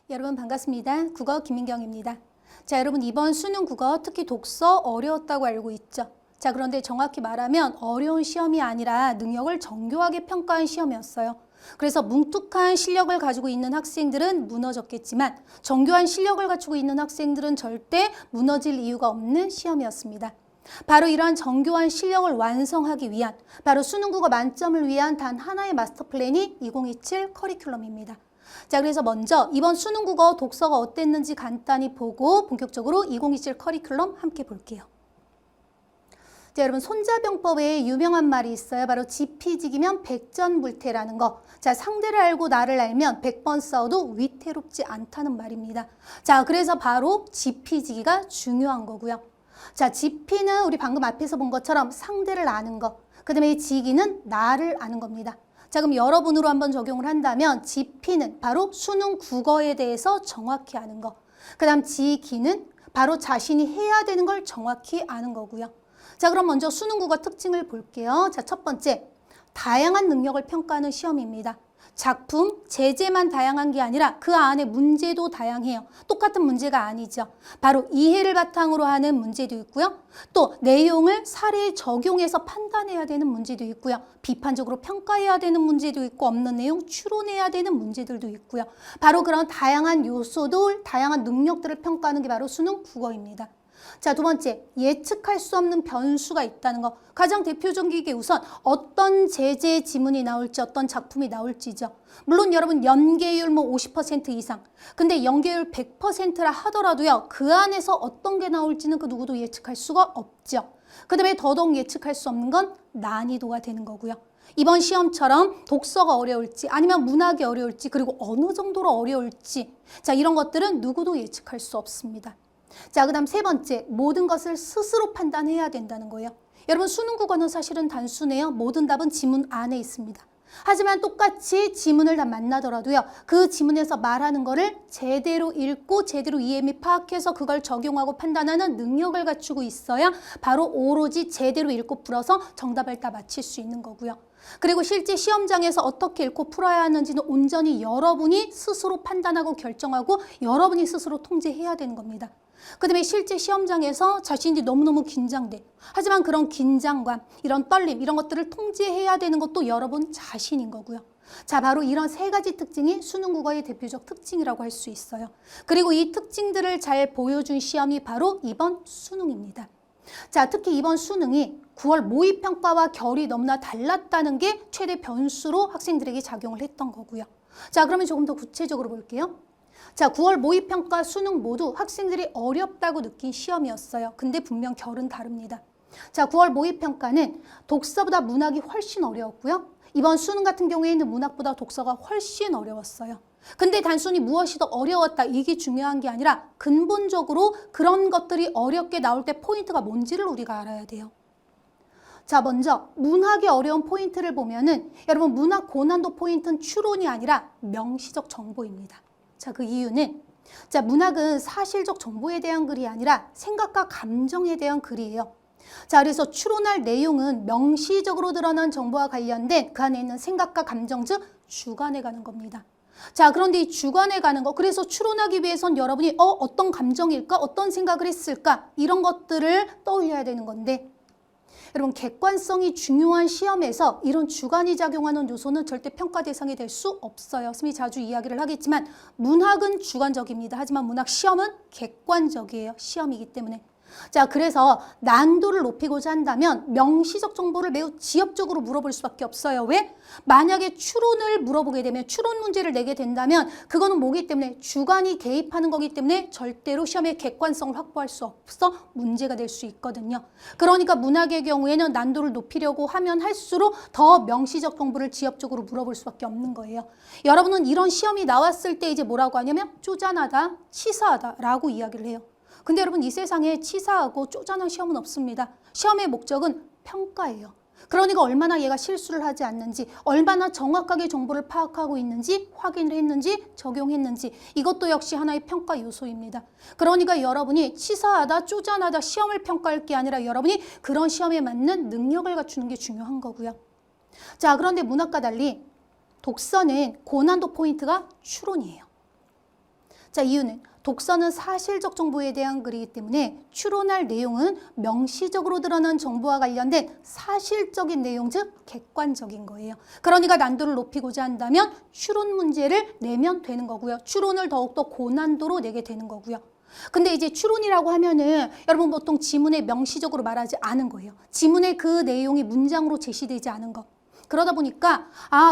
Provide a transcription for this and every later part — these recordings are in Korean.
여러분 반갑습니다. 국어 김민경입니다. 자, 여러분 이번 수능 국어 특히 독서 어려웠다고 알고 있죠. 자, 그런데 정확히 말하면 어려운 시험이 아니라 능력을 정교하게 평가한 시험이었어요. 그래서 뭉툭한 실력을 가지고 있는 학생들은 무너졌겠지만 정교한 실력을 갖추고 있는 학생들은 절대 무너질 이유가 없는 시험이었습니다. 바로 이러한 정교한 실력을 완성하기 위한 바로 수능 국어 만점을 위한 단 하나의 마스터 플랜이 2027 커리큘럼입니다. 자, 그래서 먼저 이번 수능 국어 독서가 어땠는지 간단히 보고 본격적으로 2027 커리큘럼 함께 볼게요. 자, 여러분 손자병법에 유명한 말이 있어요. 바로 지피지기면 백전불태라는 거. 자, 상대를 알고 나를 알면 100번 싸워도 위태롭지 않다는 말입니다. 자, 그래서 바로 지피지기가 중요한 거고요. 자, 지피는 우리 방금 앞에서 본 것처럼 상대를 아는 거. 그 다음에 지기는 나를 아는 겁니다. 자, 그럼 여러분으로 한번 적용을 한다면 지피는 바로 수능 국어에 대해서 정확히 아는 거. 그 다음 지기는 바로 자신이 해야 되는 걸 정확히 아는 거고요. 자, 그럼 먼저 수능 국어 특징을 볼게요. 자, 첫 번째, 다양한 능력을 평가하는 시험입니다. 작품, 제재만 다양한 게 아니라 그 안에 문제도 다양해요. 똑같은 문제가 아니죠. 바로 이해를 바탕으로 하는 문제도 있고요. 또 내용을 사례에 적용해서 판단해야 되는 문제도 있고요. 비판적으로 평가해야 되는 문제도 있고 없는 내용 추론해야 되는 문제들도 있고요. 바로 그런 다양한 요소들, 다양한 능력들을 평가하는 게 바로 수능 국어입니다. 자, 두 번째, 예측할 수 없는 변수가 있다는 거. 가장 대표적인 게 우선 어떤 제재 지문이 나올지 어떤 작품이 나올지죠. 물론 여러분 연계율 50% 이상. 근데 연계율 100%라 하더라도요. 그 안에서 어떤 게 나올지는 그 누구도 예측할 수가 없죠. 그 다음에 더더욱 예측할 수 없는 건 난이도가 되는 거고요. 이번 시험처럼 독서가 어려울지 아니면 문학이 어려울지 그리고 어느 정도로 어려울지 자, 이런 것들은 누구도 예측할 수 없습니다. 자, 그 다음 세 번째, 모든 것을 스스로 판단해야 된다는 거예요. 여러분 수능 국어는 사실은 단순해요. 모든 답은 지문 안에 있습니다. 하지만 똑같이 지문을 다 만나더라도요. 그 지문에서 말하는 거를 제대로 읽고 제대로 이해 및 파악해서 그걸 적용하고 판단하는 능력을 갖추고 있어야 바로 오로지 제대로 읽고 풀어서 정답을 다 맞힐 수 있는 거고요. 그리고 실제 시험장에서 어떻게 읽고 풀어야 하는지는 온전히 여러분이 스스로 판단하고 결정하고 여러분이 스스로 통제해야 되는 겁니다. 그 다음에 실제 시험장에서 자신이 너무너무 긴장돼. 하지만 그런 긴장감, 이런 떨림, 이런 것들을 통제해야 되는 것도 여러분 자신인 거고요. 자, 바로 이런 세 가지 특징이 수능 국어의 대표적 특징이라고 할 수 있어요. 그리고 이 특징들을 잘 보여준 시험이 바로 이번 수능입니다. 자, 특히 이번 수능이 9월 모의평가와 결이 너무나 달랐다는 게 최대 변수로 학생들에게 작용을 했던 거고요. 자, 그러면 조금 더 구체적으로 볼게요. 자, 9월 모의평가 수능 모두 학생들이 어렵다고 느낀 시험이었어요. 근데 분명 결은 다릅니다. 자, 9월 모의평가는 독서보다 문학이 훨씬 어려웠고요. 이번 수능 같은 경우에는 문학보다 독서가 훨씬 어려웠어요. 근데 단순히 무엇이 더 어려웠다 이게 중요한 게 아니라 근본적으로 그런 것들이 어렵게 나올 때 포인트가 뭔지를 우리가 알아야 돼요. 자, 먼저 문학의 어려운 포인트를 보면은 여러분 문학 고난도 포인트는 추론이 아니라 명시적 정보입니다. 자, 그 이유는 자, 문학은 사실적 정보에 대한 글이 아니라 생각과 감정에 대한 글이에요. 자, 그래서 추론할 내용은 명시적으로 드러난 정보와 관련된 그 안에 있는 생각과 감정, 즉 주관에 가는 겁니다. 자, 그런데 이 주관에 가는 거, 그래서 추론하기 위해선 여러분이 어떤 감정일까? 어떤 생각을 했을까? 이런 것들을 떠올려야 되는 건데 여러분 객관성이 중요한 시험에서 이런 주관이 작용하는 요소는 절대 평가 대상이 될 수 없어요. 선생님이 자주 이야기를 하겠지만 문학은 주관적입니다. 하지만 문학 시험은 객관적이에요. 시험이기 때문에. 자, 그래서 난도를 높이고자 한다면 명시적 정보를 매우 지엽적으로 물어볼 수밖에 없어요. 왜? 만약에 추론을 물어보게 되면 추론 문제를 내게 된다면 그거는 뭐기 때문에 주관이 개입하는 거기 때문에 절대로 시험의 객관성을 확보할 수 없어 문제가 될 수 있거든요. 그러니까 문학의 경우에는 난도를 높이려고 하면 할수록 더 명시적 정보를 지엽적으로 물어볼 수밖에 없는 거예요. 여러분은 이런 시험이 나왔을 때 이제 뭐라고 하냐면 쪼잔하다, 치사하다라고 이야기를 해요. 근데 여러분 이 세상에 치사하고 쪼잔한 시험은 없습니다. 시험의 목적은 평가예요. 그러니까 얼마나 얘가 실수를 하지 않는지, 얼마나 정확하게 정보를 파악하고 있는지, 확인을 했는지, 적용했는지 이것도 역시 하나의 평가 요소입니다. 그러니까 여러분이 치사하다, 쪼잔하다 시험을 평가할 게 아니라 여러분이 그런 시험에 맞는 능력을 갖추는 게 중요한 거고요. 자, 그런데 문학과 달리 독서는 고난도 포인트가 추론이에요. 자, 이유는 독서는 사실적 정보에 대한 글이기 때문에 추론할 내용은 명시적으로 드러난 정보와 관련된 사실적인 내용, 즉 객관적인 거예요. 그러니까 난도를 높이고자 한다면 추론 문제를 내면 되는 거고요. 추론을 더욱더 고난도로 내게 되는 거고요. 근데 이제 추론이라고 하면은 여러분 보통 지문에 명시적으로 말하지 않은 거예요. 지문에 그 내용이 문장으로 제시되지 않은 거. 그러다 보니까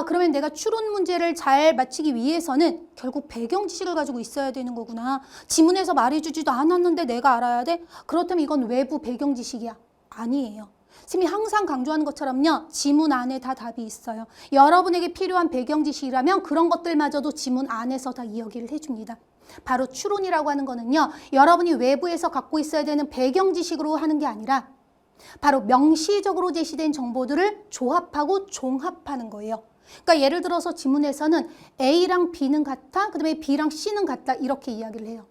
그러면 내가 추론 문제를 잘 맞히기 위해서는 결국 배경 지식을 가지고 있어야 되는 거구나. 지문에서 말해주지도 않았는데 내가 알아야 돼? 그렇다면 이건 외부 배경 지식이야. 아니에요. 선생님이 항상 강조하는 것처럼요. 지문 안에 다 답이 있어요. 여러분에게 필요한 배경 지식이라면 그런 것들마저도 지문 안에서 다 이야기를 해줍니다. 바로 추론이라고 하는 거는요. 여러분이 외부에서 갖고 있어야 되는 배경 지식으로 하는 게 아니라 바로 명시적으로 제시된 정보들을 조합하고 종합하는 거예요. 그러니까 예를 들어서 지문에서는 A랑 B는 같아, 그 다음에 B랑 C는 같다 이렇게 이야기를 해요.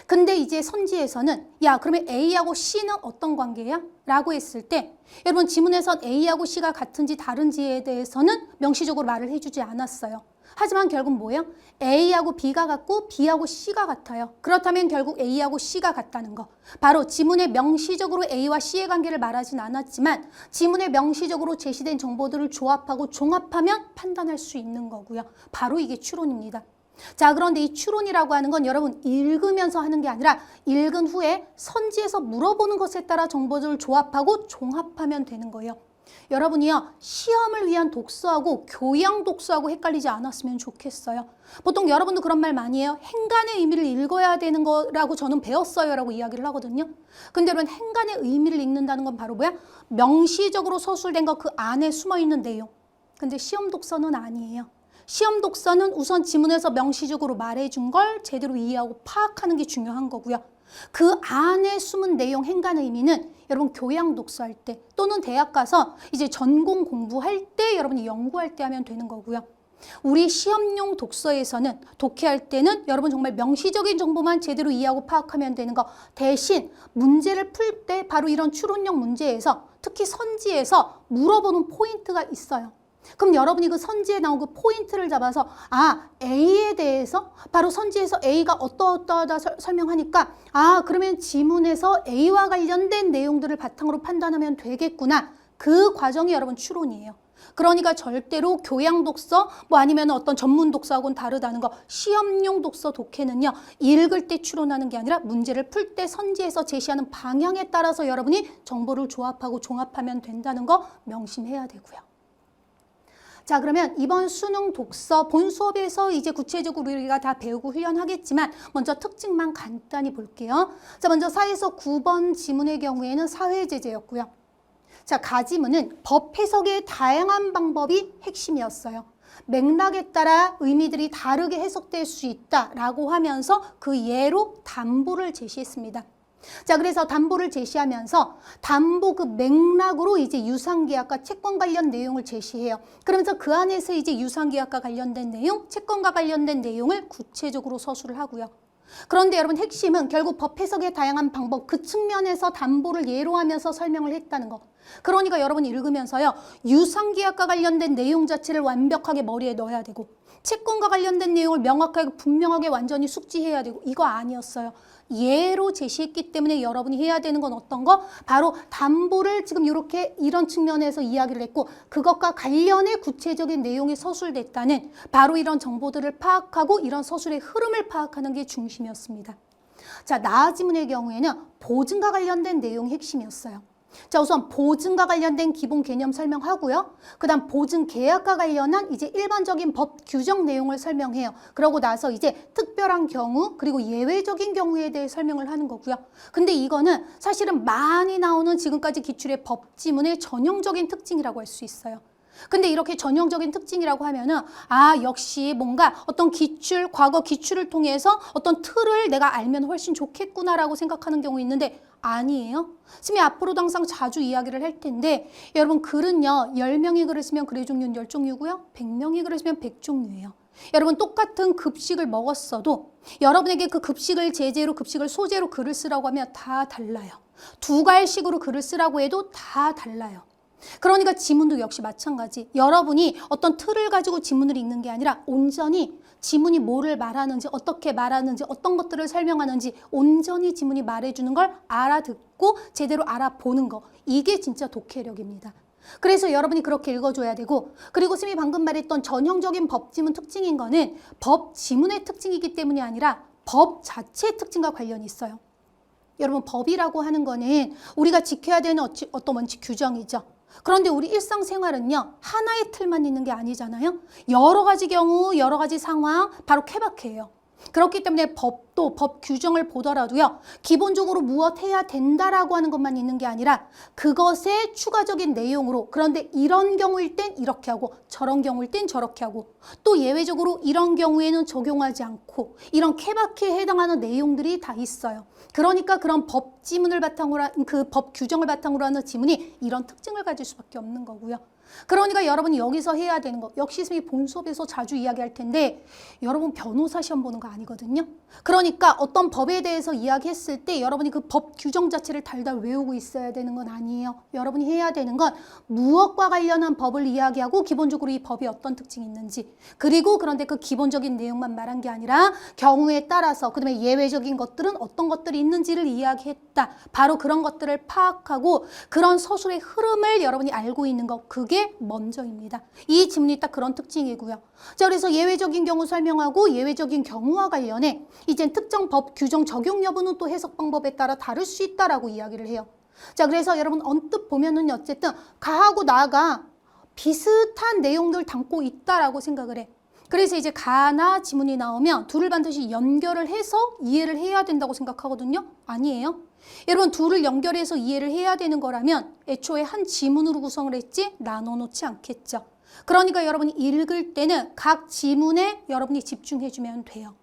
근데 이제 선지에서는 야 그러면 A하고 C는 어떤 관계야? 라고 했을 때 여러분 지문에선 A하고 C가 같은지 다른지에 대해서는 명시적으로 말을 해주지 않았어요. 하지만 결국 뭐예요? A하고 B가 같고 B하고 C가 같아요. 그렇다면 결국 A하고 C가 같다는 거. 바로 지문에 명시적으로 A와 C의 관계를 말하진 않았지만 지문에 명시적으로 제시된 정보들을 조합하고 종합하면 판단할 수 있는 거고요. 바로 이게 추론입니다. 자, 그런데 이 추론이라고 하는 건 여러분 읽으면서 하는 게 아니라 읽은 후에 선지에서 물어보는 것에 따라 정보들을 조합하고 종합하면 되는 거예요. 여러분이요 시험을 위한 독서하고 교양 독서하고 헷갈리지 않았으면 좋겠어요. 보통 여러분도 그런 말 많이 해요. 행간의 의미를 읽어야 되는 거라고 저는 배웠어요 라고 이야기를 하거든요. 근데 여러분 행간의 의미를 읽는다는 건 바로 뭐야? 명시적으로 서술된 거 그 안에 숨어있는 내용. 근데 시험 독서는 아니에요. 시험 독서는 우선 지문에서 명시적으로 말해준 걸 제대로 이해하고 파악하는 게 중요한 거고요. 그 안에 숨은 내용, 행간의 의미는 여러분 교양 독서할 때 또는 대학 가서 이제 전공 공부할 때 여러분이 연구할 때 하면 되는 거고요. 우리 시험용 독서에서는 독해할 때는 여러분 정말 명시적인 정보만 제대로 이해하고 파악하면 되는 거 대신 문제를 풀 때 바로 이런 추론형 문제에서 특히 선지에서 물어보는 포인트가 있어요. 그럼 여러분이 그 선지에 나온 그 포인트를 잡아서 A에 대해서 바로 선지에서 A가 어떠어떠하다 설명하니까 그러면 지문에서 A와 관련된 내용들을 바탕으로 판단하면 되겠구나. 그 과정이 여러분 추론이에요. 그러니까 절대로 교양 독서 아니면 어떤 전문 독서하고는 다르다는 거. 시험용 독서 독해는요. 읽을 때 추론하는 게 아니라 문제를 풀 때 선지에서 제시하는 방향에 따라서 여러분이 정보를 조합하고 종합하면 된다는 거 명심해야 되고요. 자, 그러면 이번 수능 독서 본 수업에서 이제 구체적으로 우리가 다 배우고 훈련하겠지만 먼저 특징만 간단히 볼게요. 자, 먼저 4에서 9번 지문의 경우에는 사회제재였고요. 자, 가지문은 법 해석의 다양한 방법이 핵심이었어요. 맥락에 따라 의미들이 다르게 해석될 수 있다라고 하면서 그 예로 담보를 제시했습니다. 자, 그래서 담보를 제시하면서 담보 그 맥락으로 이제 유상계약과 채권 관련 내용을 제시해요. 그러면서 그 안에서 이제 유상계약과 관련된 내용, 채권과 관련된 내용을 구체적으로 서술을 하고요. 그런데 여러분 핵심은 결국 법 해석의 다양한 방법 그 측면에서 담보를 예로 하면서 설명을 했다는 거. 그러니까 여러분이 읽으면서요. 유상계약과 관련된 내용 자체를 완벽하게 머리에 넣어야 되고 채권과 관련된 내용을 명확하게 분명하게 완전히 숙지해야 되고 이거 아니었어요. 예로 제시했기 때문에 여러분이 해야 되는 건 어떤 거? 바로 담보를 지금 이렇게 이런 측면에서 이야기를 했고 그것과 관련해 구체적인 내용이 서술됐다는 바로 이런 정보들을 파악하고 이런 서술의 흐름을 파악하는 게 중심이었습니다. 자, 나아지문의 경우에는 보증과 관련된 내용이 핵심이었어요. 자, 우선 보증과 관련된 기본 개념 설명하고요. 그 다음 보증 계약과 관련한 이제 일반적인 법 규정 내용을 설명해요. 그러고 나서 이제 특별한 경우 그리고 예외적인 경우에 대해 설명을 하는 거고요. 근데 이거는 사실은 많이 나오는 지금까지 기출의 법 지문의 전형적인 특징이라고 할 수 있어요. 근데 이렇게 전형적인 특징이라고 하면은 역시 뭔가 어떤 기출, 과거 기출을 통해서 어떤 틀을 내가 알면 훨씬 좋겠구나라고 생각하는 경우 있는데 아니에요. 선생님이 앞으로도 항상 자주 이야기를 할 텐데 여러분 글은요 10명이 글을 쓰면 글의 종류는 10종류고요 100명이 글을 쓰면 100종류예요. 여러분 똑같은 급식을 먹었어도 여러분에게 그 급식을 제재로 급식을 소재로 글을 쓰라고 하면 다 달라요. 두 갈식으로 글을 쓰라고 해도 다 달라요. 그러니까 지문도 역시 마찬가지. 여러분이 어떤 틀을 가지고 지문을 읽는 게 아니라 온전히 지문이 뭐를 말하는지, 어떻게 말하는지, 어떤 것들을 설명하는지 온전히 지문이 말해주는 걸 알아듣고 제대로 알아보는 거. 이게 진짜 독해력입니다. 그래서 여러분이 그렇게 읽어줘야 되고, 그리고 쌤이 방금 말했던 전형적인 법지문 특징인 거는 법지문의 특징이기 때문이 아니라 법 자체의 특징과 관련이 있어요. 여러분, 법이라고 하는 거는 우리가 지켜야 되는 어떤 원칙 규정이죠. 그런데 우리 일상생활은요, 하나의 틀만 있는 게 아니잖아요. 여러 가지 경우, 여러 가지 상황, 바로 케바케예요. 그렇기 때문에 법도, 법 규정을 보더라도요, 기본적으로 무엇 해야 된다라고 하는 것만 있는 게 아니라 그것의 추가적인 내용으로, 그런데 이런 경우일 땐 이렇게 하고 저런 경우일 땐 저렇게 하고, 또 예외적으로 이런 경우에는 적용하지 않고, 이런 케바케에 해당하는 내용들이 다 있어요. 그러니까 그런 법 지문을 바탕으로 그 법 규정을 바탕으로 하는 지문이 이런 특징을 가질 수밖에 없는 거고요. 그러니까 여러분이 여기서 해야 되는 거, 역시 쌤이 본 수업에서 자주 이야기할 텐데, 여러분 변호사 시험 보는 거 아니거든요. 그러니까 어떤 법에 대해서 이야기했을 때 여러분이 그 법 규정 자체를 달달 외우고 있어야 되는 건 아니에요. 여러분이 해야 되는 건 무엇과 관련한 법을 이야기하고 기본적으로 이 법이 어떤 특징이 있는지, 그리고 그런데 그 기본적인 내용만 말한 게 아니라 경우에 따라서 그다음에 예외적인 것들은 어떤 것들이 있는지를 이야기했다. 바로 그런 것들을 파악하고 그런 서술의 흐름을 여러분이 알고 있는 거, 그게 먼저입니다. 이 지문이 딱 그런 특징이고요. 자, 그래서 예외적인 경우 설명하고 예외적인 경우와 관련해 이젠 특정 법 규정 적용 여부는 또 해석 방법에 따라 다를 수 있다라고 이야기를 해요. 자, 그래서 여러분 언뜻 보면은 어쨌든 가하고 나가 비슷한 내용들 담고 있다라고 생각을 해. 그래서 이제 가나 지문이 나오면 둘을 반드시 연결을 해서 이해를 해야 된다고 생각하거든요. 아니에요. 여러분, 둘을 연결해서 이해를 해야 되는 거라면 애초에 한 지문으로 구성을 했지 나눠놓지 않겠죠. 그러니까 여러분이 읽을 때는 각 지문에 여러분이 집중해주면 돼요.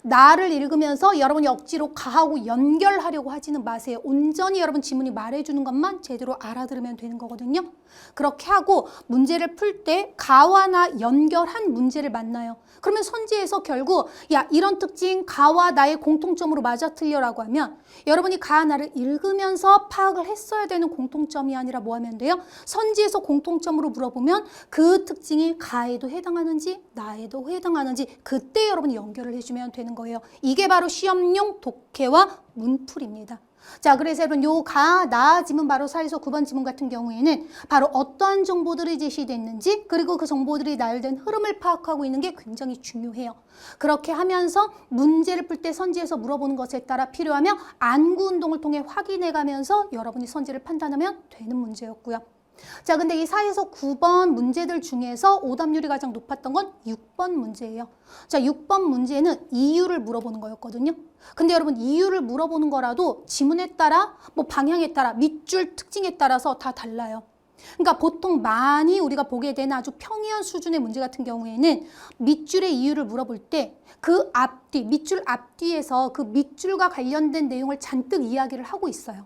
나를 읽으면서 여러분이 억지로 가하고 연결하려고 하지는 마세요. 온전히 여러분 지문이 말해주는 것만 제대로 알아들으면 되는 거거든요. 그렇게 하고 문제를 풀 때 가와 나 연결한 문제를 만나요. 그러면 선지에서 결국 야, 이런 특징 가와 나의 공통점으로 맞아 틀려라고 하면 여러분이 가 나를 읽으면서 파악을 했어야 되는 공통점이 아니라 뭐 하면 돼요? 선지에서 공통점으로 물어보면 그 특징이 가에도 해당하는지 나에도 해당하는지 그때 여러분이 연결을 해주면 되는 거예요. 이게 바로 시험용 독해와 문풀입니다. 자, 그래서 여러분 요 가, 나 지문 바로 사에서 9번 지문 같은 경우에는 바로 어떠한 정보들이 제시됐는지, 그리고 그 정보들이 나열된 흐름을 파악하고 있는 게 굉장히 중요해요. 그렇게 하면서 문제를 풀 때 선지에서 물어보는 것에 따라 필요하면 안구 운동을 통해 확인해 가면서 여러분이 선지를 판단하면 되는 문제였고요. 자, 근데 이 4에서 9번 문제들 중에서 오답률이 가장 높았던 건 6번 문제예요. 자, 6번 문제는 이유를 물어보는 거였거든요. 근데 여러분 이유를 물어보는 거라도 지문에 따라 뭐 방향에 따라 밑줄 특징에 따라서 다 달라요. 그러니까 보통 많이 우리가 보게 되는 아주 평이한 수준의 문제 같은 경우에는 밑줄의 이유를 물어볼 때 그 앞뒤, 밑줄 앞뒤에서 그 밑줄과 관련된 내용을 잔뜩 이야기를 하고 있어요.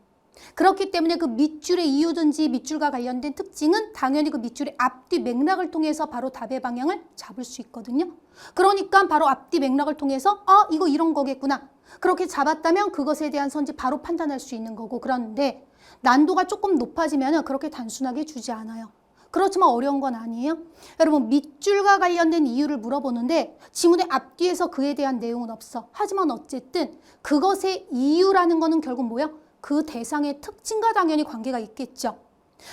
그렇기 때문에 그 밑줄의 이유든지 밑줄과 관련된 특징은 당연히 그 밑줄의 앞뒤 맥락을 통해서 바로 답의 방향을 잡을 수 있거든요. 그러니까 바로 앞뒤 맥락을 통해서 이거 이런 거겠구나. 그렇게 잡았다면 그것에 대한 선지 바로 판단할 수 있는 거고, 그런데 난도가 조금 높아지면 그렇게 단순하게 주지 않아요. 그렇지만 어려운 건 아니에요. 여러분 밑줄과 관련된 이유를 물어보는데 지문의 앞뒤에서 그에 대한 내용은 없어. 하지만 어쨌든 그것의 이유라는 거는 결국 뭐야? 그 대상의 특징과 당연히 관계가 있겠죠.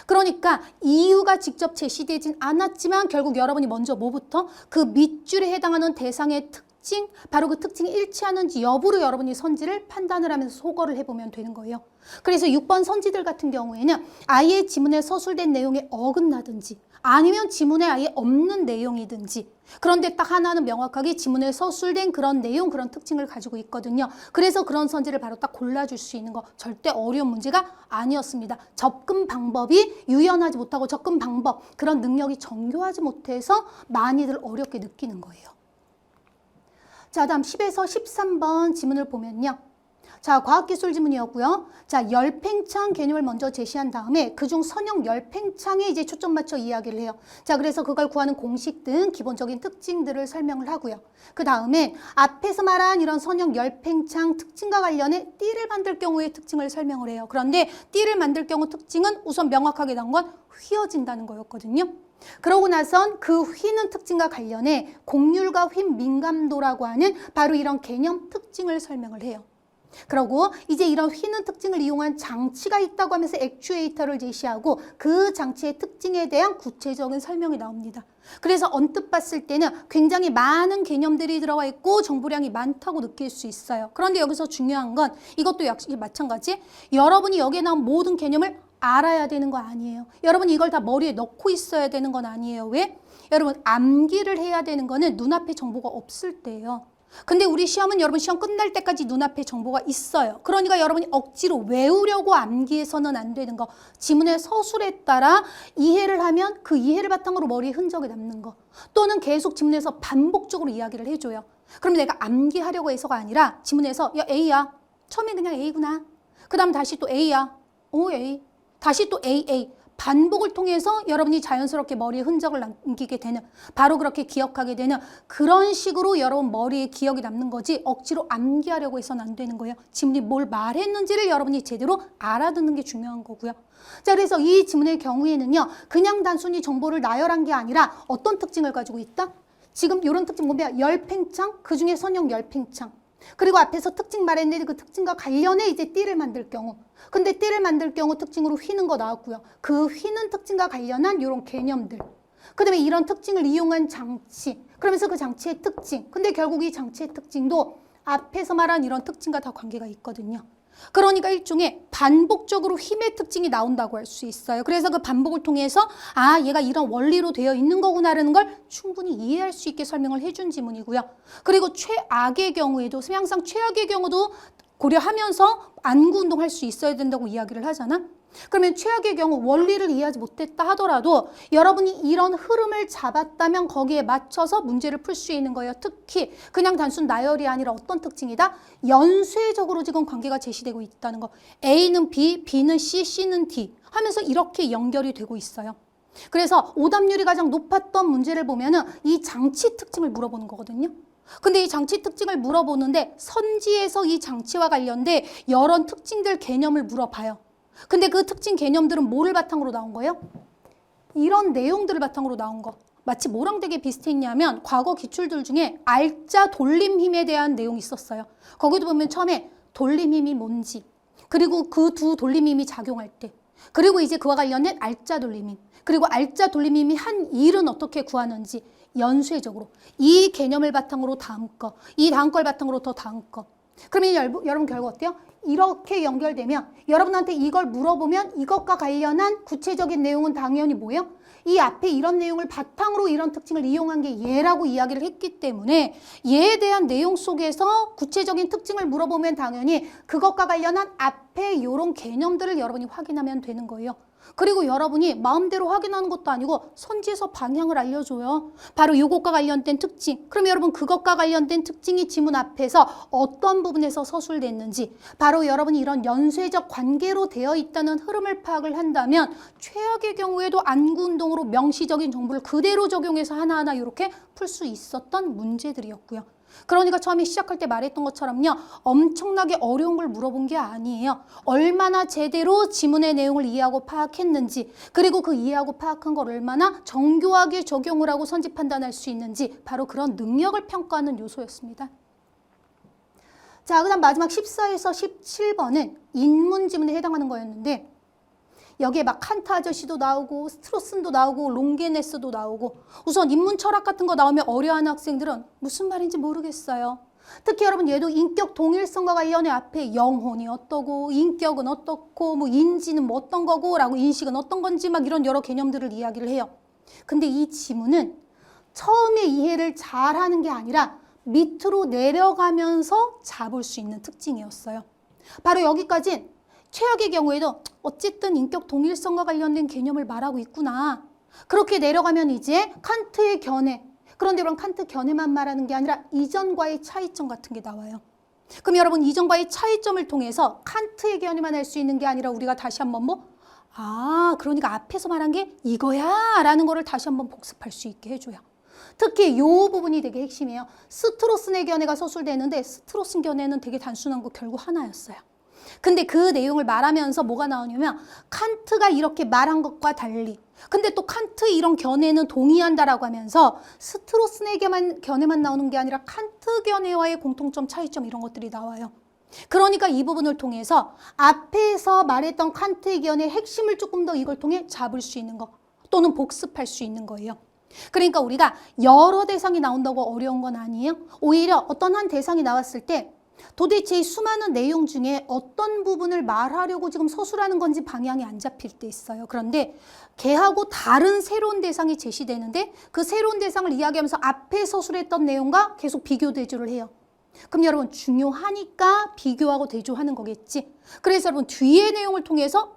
그러니까 이유가 직접 제시되진 않았지만 결국 여러분이 먼저 뭐부터? 그 밑줄에 해당하는 대상의 특징, 바로 그 특징이 일치하는지 여부로 여러분이 선지를 판단을 하면서 소거를 해보면 되는 거예요. 그래서 6번 선지들 같은 경우에는 아예 지문에 서술된 내용에 어긋나든지 아니면 지문에 아예 없는 내용이든지, 그런데 딱 하나는 명확하게 지문에 서술된 그런 내용, 그런 특징을 가지고 있거든요. 그래서 그런 선지를 바로 딱 골라줄 수 있는 거 절대 어려운 문제가 아니었습니다. 접근 방법이 유연하지 못하고 접근 방법, 그런 능력이 정교하지 못해서 많이들 어렵게 느끼는 거예요. 자, 다음 10에서 13번 지문을 보면요. 자, 과학기술 지문이었고요. 자, 열팽창 개념을 먼저 제시한 다음에 그중 선형 열팽창에 이제 초점 맞춰 이야기를 해요. 자, 그래서 그걸 구하는 공식 등 기본적인 특징들을 설명을 하고요. 그 다음에 앞에서 말한 이런 선형 열팽창 특징과 관련해 띠를 만들 경우의 특징을 설명을 해요. 그런데 띠를 만들 경우 특징은 우선 명확하게 나온 건 휘어진다는 거였거든요. 그러고 나선 그 휘는 특징과 관련해 곡률과 휘 민감도라고 하는 바로 이런 개념 특징을 설명을 해요. 그리고 이제 이런 휘는 특징을 이용한 장치가 있다고 하면서 액추에이터를 제시하고 그 장치의 특징에 대한 구체적인 설명이 나옵니다. 그래서 언뜻 봤을 때는 굉장히 많은 개념들이 들어가 있고 정보량이 많다고 느낄 수 있어요. 그런데 여기서 중요한 건 이것도 역시 마찬가지. 여러분이 여기에 나온 모든 개념을 알아야 되는 거 아니에요. 여러분이 이걸 다 머리에 넣고 있어야 되는 건 아니에요. 왜? 여러분 암기를 해야 되는 거는 눈앞에 정보가 없을 때예요. 근데 우리 시험은 여러분 시험 끝날 때까지 눈앞에 정보가 있어요. 그러니까 여러분이 억지로 외우려고 암기해서는 안 되는 거. 지문의 서술에 따라 이해를 하면 그 이해를 바탕으로 머리에 흔적이 남는 거. 또는 계속 지문에서 반복적으로 이야기를 해줘요. 그러면 내가 암기하려고 해서가 아니라 지문에서 야 A야. 처음에 그냥 A구나. 그 다음 다시 또 A야. 오 A. 다시 또 AA. 반복을 통해서 여러분이 자연스럽게 머리에 흔적을 남기게 되는, 바로 그렇게 기억하게 되는 그런 식으로 여러분 머리에 기억이 남는 거지 억지로 암기하려고 해서는 안 되는 거예요. 지문이 뭘 말했는지를 여러분이 제대로 알아듣는 게 중요한 거고요. 자, 그래서 이 지문의 경우에는요. 그냥 단순히 정보를 나열한 게 아니라 어떤 특징을 가지고 있다? 지금 이런 특징 보면 열팽창, 그중에 선형 열팽창. 그리고 앞에서 특징 말했는데 그 특징과 관련해 이제 띠를 만들 경우. 근데 띠를 만들 경우 특징으로 휘는 거 나왔고요. 그 휘는 특징과 관련한 이런 개념들. 그 다음에 이런 특징을 이용한 장치. 그러면서 그 장치의 특징. 근데 결국 이 장치의 특징도 앞에서 말한 이런 특징과 다 관계가 있거든요. 그러니까 일종의 반복적으로 힘의 특징이 나온다고 할 수 있어요. 그래서 그 반복을 통해서 아 얘가 이런 원리로 되어 있는 거구나라는 걸 충분히 이해할 수 있게 설명을 해준 지문이고요. 그리고 최악의 경우에도 항상 최악의 경우도 고려하면서 안구 운동할 수 있어야 된다고 이야기를 하잖아. 그러면 최악의 경우 원리를 이해하지 못했다 하더라도 여러분이 이런 흐름을 잡았다면 거기에 맞춰서 문제를 풀 수 있는 거예요. 특히 그냥 단순 나열이 아니라 어떤 특징이다? 연쇄적으로 지금 관계가 제시되고 있다는 거. A는 B, B는 C, C는 D 하면서 이렇게 연결이 되고 있어요. 그래서 오답률이 가장 높았던 문제를 보면은 이 장치 특징을 물어보는 거거든요. 근데 이 장치 특징을 물어보는데 선지에서 이 장치와 관련된 여러 특징들 개념을 물어봐요. 근데 그 특징 개념들은 뭐를 바탕으로 나온 거예요? 이런 내용들을 바탕으로 나온 거. 마치 뭐랑 되게 비슷했냐면 과거 기출들 중에 알짜 돌림힘에 대한 내용이 있었어요. 거기도 보면 처음에 돌림힘이 뭔지, 그리고 그 두 돌림힘이 작용할 때, 그리고 이제 그와 관련된 알짜 돌림힘, 그리고 알짜 돌림힘이 한 일은 어떻게 구하는지 연쇄적으로 이 개념을 바탕으로 다음 거, 이 다음 걸 바탕으로 더 다음 거. 그러면 여러분 결국 어때요? 이렇게 연결되면 여러분한테 이걸 물어보면 이것과 관련한 구체적인 내용은 당연히 뭐예요? 이 앞에 이런 내용을 바탕으로 이런 특징을 이용한 게 얘라고 이야기를 했기 때문에 얘에 대한 내용 속에서 구체적인 특징을 물어보면 당연히 그것과 관련한 앞에 이런 개념들을 여러분이 확인하면 되는 거예요. 그리고 여러분이 마음대로 확인하는 것도 아니고 선지에서 방향을 알려줘요. 바로 이것과 관련된 특징. 그럼 여러분 그것과 관련된 특징이 지문 앞에서 어떤 부분에서 서술됐는지, 바로 여러분이 이런 연쇄적 관계로 되어 있다는 흐름을 파악을 한다면 최악의 경우에도 안구 운동으로 명시적인 정보를 그대로 적용해서 하나하나 이렇게 풀 수 있었던 문제들이었고요. 그러니까 처음에 시작할 때 말했던 것처럼요. 엄청나게 어려운 걸 물어본 게 아니에요. 얼마나 제대로 지문의 내용을 이해하고 파악했는지, 그리고 그 이해하고 파악한 걸 얼마나 정교하게 적용을 하고 선지 판단할 수 있는지, 바로 그런 능력을 평가하는 요소였습니다. 자, 그 다음 마지막 14에서 17번은 인문 지문에 해당하는 거였는데 여기에 막 칸트 아저씨도 나오고 스트로슨도 나오고 롱게네스도 나오고, 우선 인문 철학 같은 거 나오면 어려워하는 학생들은 무슨 말인지 모르겠어요. 특히 여러분 얘도 인격 동일성과 관련해 앞에 영혼이 어떠고 인격은 어떻고 뭐 인지는 뭐 어떤 거고 라고 인식은 어떤 건지 막 이런 여러 개념들을 이야기를 해요. 근데 이 지문은 처음에 이해를 잘하는 게 아니라 밑으로 내려가면서 잡을 수 있는 특징이었어요. 바로 여기까진 최악의 경우에도 어쨌든 인격 동일성과 관련된 개념을 말하고 있구나. 그렇게 내려가면 이제 칸트의 견해. 그런데 그럼 칸트 견해만 말하는 게 아니라 이전과의 차이점 같은 게 나와요. 그럼 여러분 이전과의 차이점을 통해서 칸트의 견해만 할 수 있는 게 아니라 우리가 다시 한번 그러니까 앞에서 말한 게 이거야 라는 거를 다시 한번 복습할 수 있게 해줘요. 특히 이 부분이 되게 핵심이에요. 스트로슨의 견해가 서술되는데 스트로슨 견해는 되게 단순한 거 결국 하나였어요. 근데 그 내용을 말하면서 뭐가 나오냐면 칸트가 이렇게 말한 것과 달리 근데 또 칸트의 이런 견해는 동의한다라고 하면서 스트로스의 견해만 나오는 게 아니라 칸트 견해와의 공통점, 차이점 이런 것들이 나와요. 그러니까 이 부분을 통해서 앞에서 말했던 칸트의 견해의 핵심을 조금 더 이걸 통해 잡을 수 있는 거 또는 복습할 수 있는 거예요. 그러니까 우리가 여러 대상이 나온다고 어려운 건 아니에요. 오히려 어떤 한 대상이 나왔을 때 도대체 이 수많은 내용 중에 어떤 부분을 말하려고 지금 서술하는 건지 방향이 안 잡힐 때 있어요. 그런데 걔하고 다른 새로운 대상이 제시되는데 그 새로운 대상을 이야기하면서 앞에 서술했던 내용과 계속 비교 대조를 해요. 그럼 여러분 중요하니까 비교하고 대조하는 거겠지. 그래서 여러분 뒤의 내용을 통해서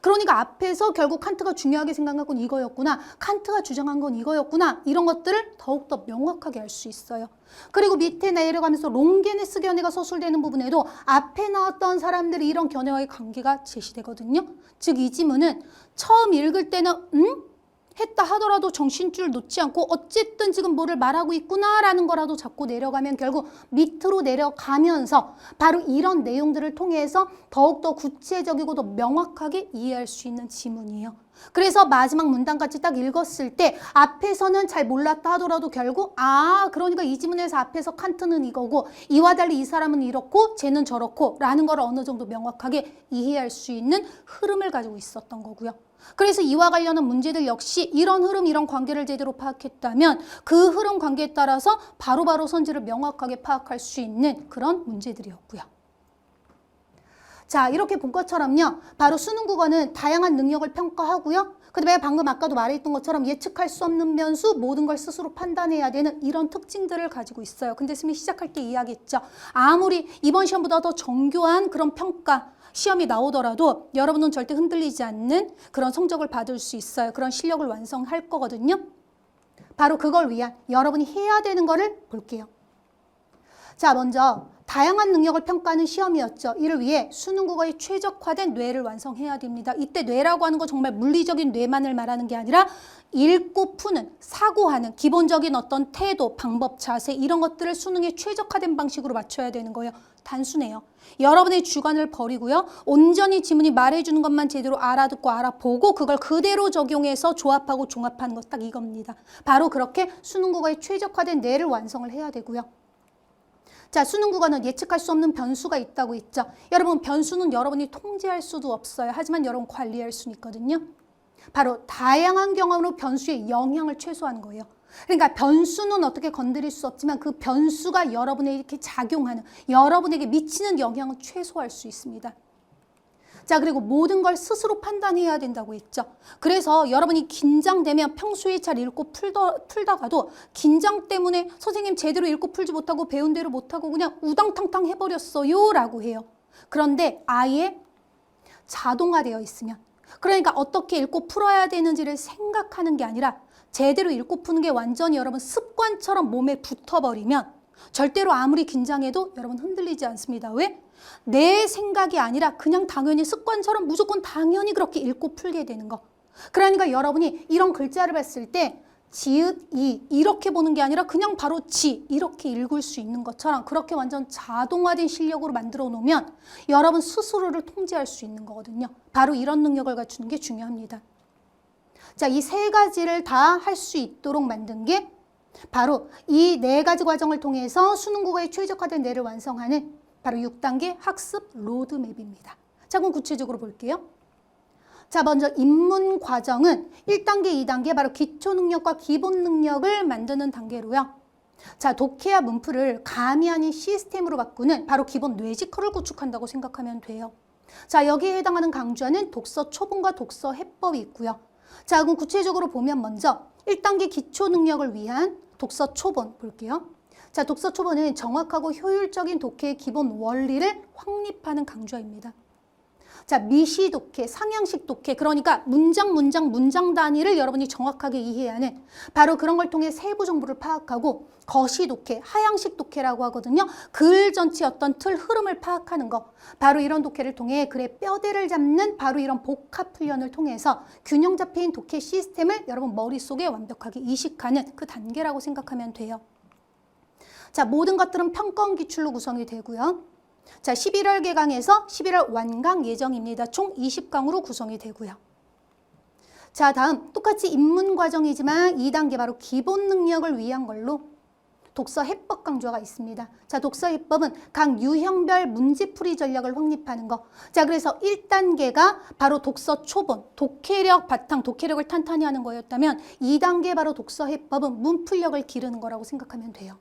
그러니까 앞에서 결국 칸트가 중요하게 생각한 건 이거였구나. 칸트가 주장한 건 이거였구나. 이런 것들을 더욱더 명확하게 알 수 있어요. 그리고 밑에 내려가면서 롱게네스 견해가 서술되는 부분에도 앞에 나왔던 사람들이 이런 견해와의 관계가 제시되거든요. 즉 이 지문은 처음 읽을 때는 했다 하더라도 정신줄 놓지 않고 어쨌든 지금 뭐를 말하고 있구나라는 거라도 잡고 내려가면 결국 밑으로 내려가면서 바로 이런 내용들을 통해서 더욱더 구체적이고 더 명확하게 이해할 수 있는 지문이에요. 그래서 마지막 문단까지 딱 읽었을 때 앞에서는 잘 몰랐다 하더라도 결국 그러니까 이 지문에서 앞에서 칸트는 이거고 이와 달리 이 사람은 이렇고 쟤는 저렇고 라는 걸 어느 정도 명확하게 이해할 수 있는 흐름을 가지고 있었던 거고요. 그래서 이와 관련한 문제들 역시 이런 흐름, 이런 관계를 제대로 파악했다면 그 흐름 관계에 따라서 바로바로 선지를 명확하게 파악할 수 있는 그런 문제들이었고요. 자, 이렇게 본 것처럼요. 바로 수능 국어는 다양한 능력을 평가하고요. 그다음에 방금 아까도 말했던 것처럼 예측할 수 없는 변수, 모든 걸 스스로 판단해야 되는 이런 특징들을 가지고 있어요. 근데 선생님이 시작할 때 이야기했죠. 아무리 이번 시험보다 더 정교한 그런 평가, 시험이 나오더라도 여러분은 절대 흔들리지 않는 그런 성적을 받을 수 있어요. 그런 실력을 완성할 거거든요. 바로 그걸 위한 여러분이 해야 되는 거를 볼게요. 자, 먼저 다양한 능력을 평가하는 시험이었죠. 이를 위해 수능 국어에 최적화된 뇌를 완성해야 됩니다. 이때 뇌라고 하는 거 정말 물리적인 뇌만을 말하는 게 아니라 읽고 푸는, 사고하는 기본적인 어떤 태도, 방법, 자세 이런 것들을 수능에 최적화된 방식으로 맞춰야 되는 거예요. 단순해요. 여러분의 주관을 버리고요. 온전히 지문이 말해주는 것만 제대로 알아듣고 알아보고 그걸 그대로 적용해서 조합하고 종합하는 것 딱 이겁니다. 바로 그렇게 수능 국어에 최적화된 뇌를 완성을 해야 되고요. 자, 수능 국어는 예측할 수 없는 변수가 있다고 했죠. 여러분 변수는 여러분이 통제할 수도 없어요. 하지만 여러분 관리할 수는 있거든요. 바로 다양한 경험으로 변수의 영향을 최소화하는 거예요. 그러니까 변수는 어떻게 건드릴 수 없지만 그 변수가 여러분에게 이렇게 작용하는, 여러분에게 미치는 영향을 최소화할 수 있습니다. 자, 그리고 모든 걸 스스로 판단해야 된다고 했죠. 그래서 여러분이 긴장되면 평소에 잘 읽고 풀다가도 긴장 때문에 선생님 제대로 읽고 풀지 못하고 배운 대로 못하고 그냥 우당탕탕 해버렸어요 라고 해요. 그런데 아예 자동화되어 있으면, 그러니까 어떻게 읽고 풀어야 되는지를 생각하는 게 아니라 제대로 읽고 푸는 게 완전히 여러분 습관처럼 몸에 붙어버리면 절대로 아무리 긴장해도 여러분 흔들리지 않습니다. 왜? 내 생각이 아니라 그냥 당연히 습관처럼 무조건 당연히 그렇게 읽고 풀게 되는 거. 그러니까 여러분이 이런 글자를 봤을 때 지읒, 이 이렇게 보는 게 아니라 그냥 바로 지 이렇게 읽을 수 있는 것처럼 그렇게 완전 자동화된 실력으로 만들어 놓으면 여러분 스스로를 통제할 수 있는 거거든요. 바로 이런 능력을 갖추는 게 중요합니다. 자, 이 세 가지를 다 할 수 있도록 만든 게 바로 이 네 가지 과정을 통해서 수능 국어에 최적화된 뇌를 완성하는 바로 6단계 학습 로드맵입니다. 자, 그럼 구체적으로 볼게요. 자, 먼저 입문 과정은 1단계, 2단계 바로 기초 능력과 기본 능력을 만드는 단계로요. 자, 독해와 문풀을 감이 아닌 시스템으로 바꾸는 바로 기본 뇌지컬을 구축한다고 생각하면 돼요. 자, 여기에 해당하는 강좌는 독서 초본과 독서 해법이 있고요. 자, 그럼 구체적으로 보면 먼저 1단계 기초 능력을 위한 독서 초본 볼게요. 자, 독서 초본은 정확하고 효율적인 독해의 기본 원리를 확립하는 강좌입니다. 자, 미시 독해, 상향식 독해, 그러니까 문장 단위를 여러분이 정확하게 이해해야 하는 바로 그런 걸 통해 세부 정보를 파악하고 거시 독해, 하향식 독해라고 하거든요. 글 전체 어떤 틀, 흐름을 파악하는 거. 바로 이런 독해를 통해 글의 뼈대를 잡는 바로 이런 복합 훈련을 통해서 균형 잡힌 독해 시스템을 여러분 머릿속에 완벽하게 이식하는 그 단계라고 생각하면 돼요. 자, 모든 것들은 평가원 기출로 구성이 되고요. 자, 11월 개강에서 11월 완강 예정입니다. 총 20강으로 구성이 되고요. 자, 다음 똑같이 입문 과정이지만 2단계 바로 기본 능력을 위한 걸로 독서 해법 강좌가 있습니다. 자, 독서 해법은 각 유형별 문제풀이 전략을 확립하는 거. 자, 그래서 1단계가 바로 독서 초본, 독해력 바탕, 독해력을 탄탄히 하는 거였다면 2단계 바로 독서 해법은 문풀력을 기르는 거라고 생각하면 돼요.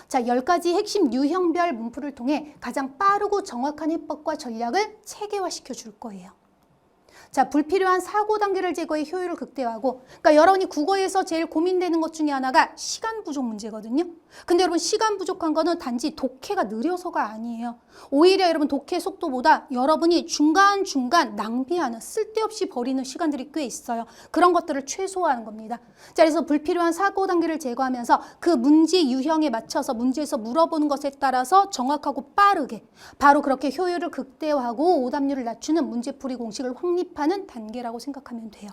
자, 10가지 핵심 유형별 문풀을 통해 가장 빠르고 정확한 해법과 전략을 체계화시켜 줄 거예요. 자, 불필요한 사고 단계를 제거해 효율을 극대화하고, 그러니까 여러분이 국어에서 제일 고민되는 것 중에 하나가 시간 부족 문제거든요. 근데 여러분 시간 부족한 거는 단지 독해가 느려서가 아니에요. 오히려 여러분 독해 속도보다 여러분이 중간중간 낭비하는, 쓸데없이 버리는 시간들이 꽤 있어요. 그런 것들을 최소화하는 겁니다. 자, 그래서 불필요한 사고 단계를 제거하면서 그 문제 유형에 맞춰서 문제에서 물어보는 것에 따라서 정확하고 빠르게 바로 그렇게 효율을 극대화하고 오답률을 낮추는 문제풀이 공식을 확립하는 단계라고 생각하면 돼요.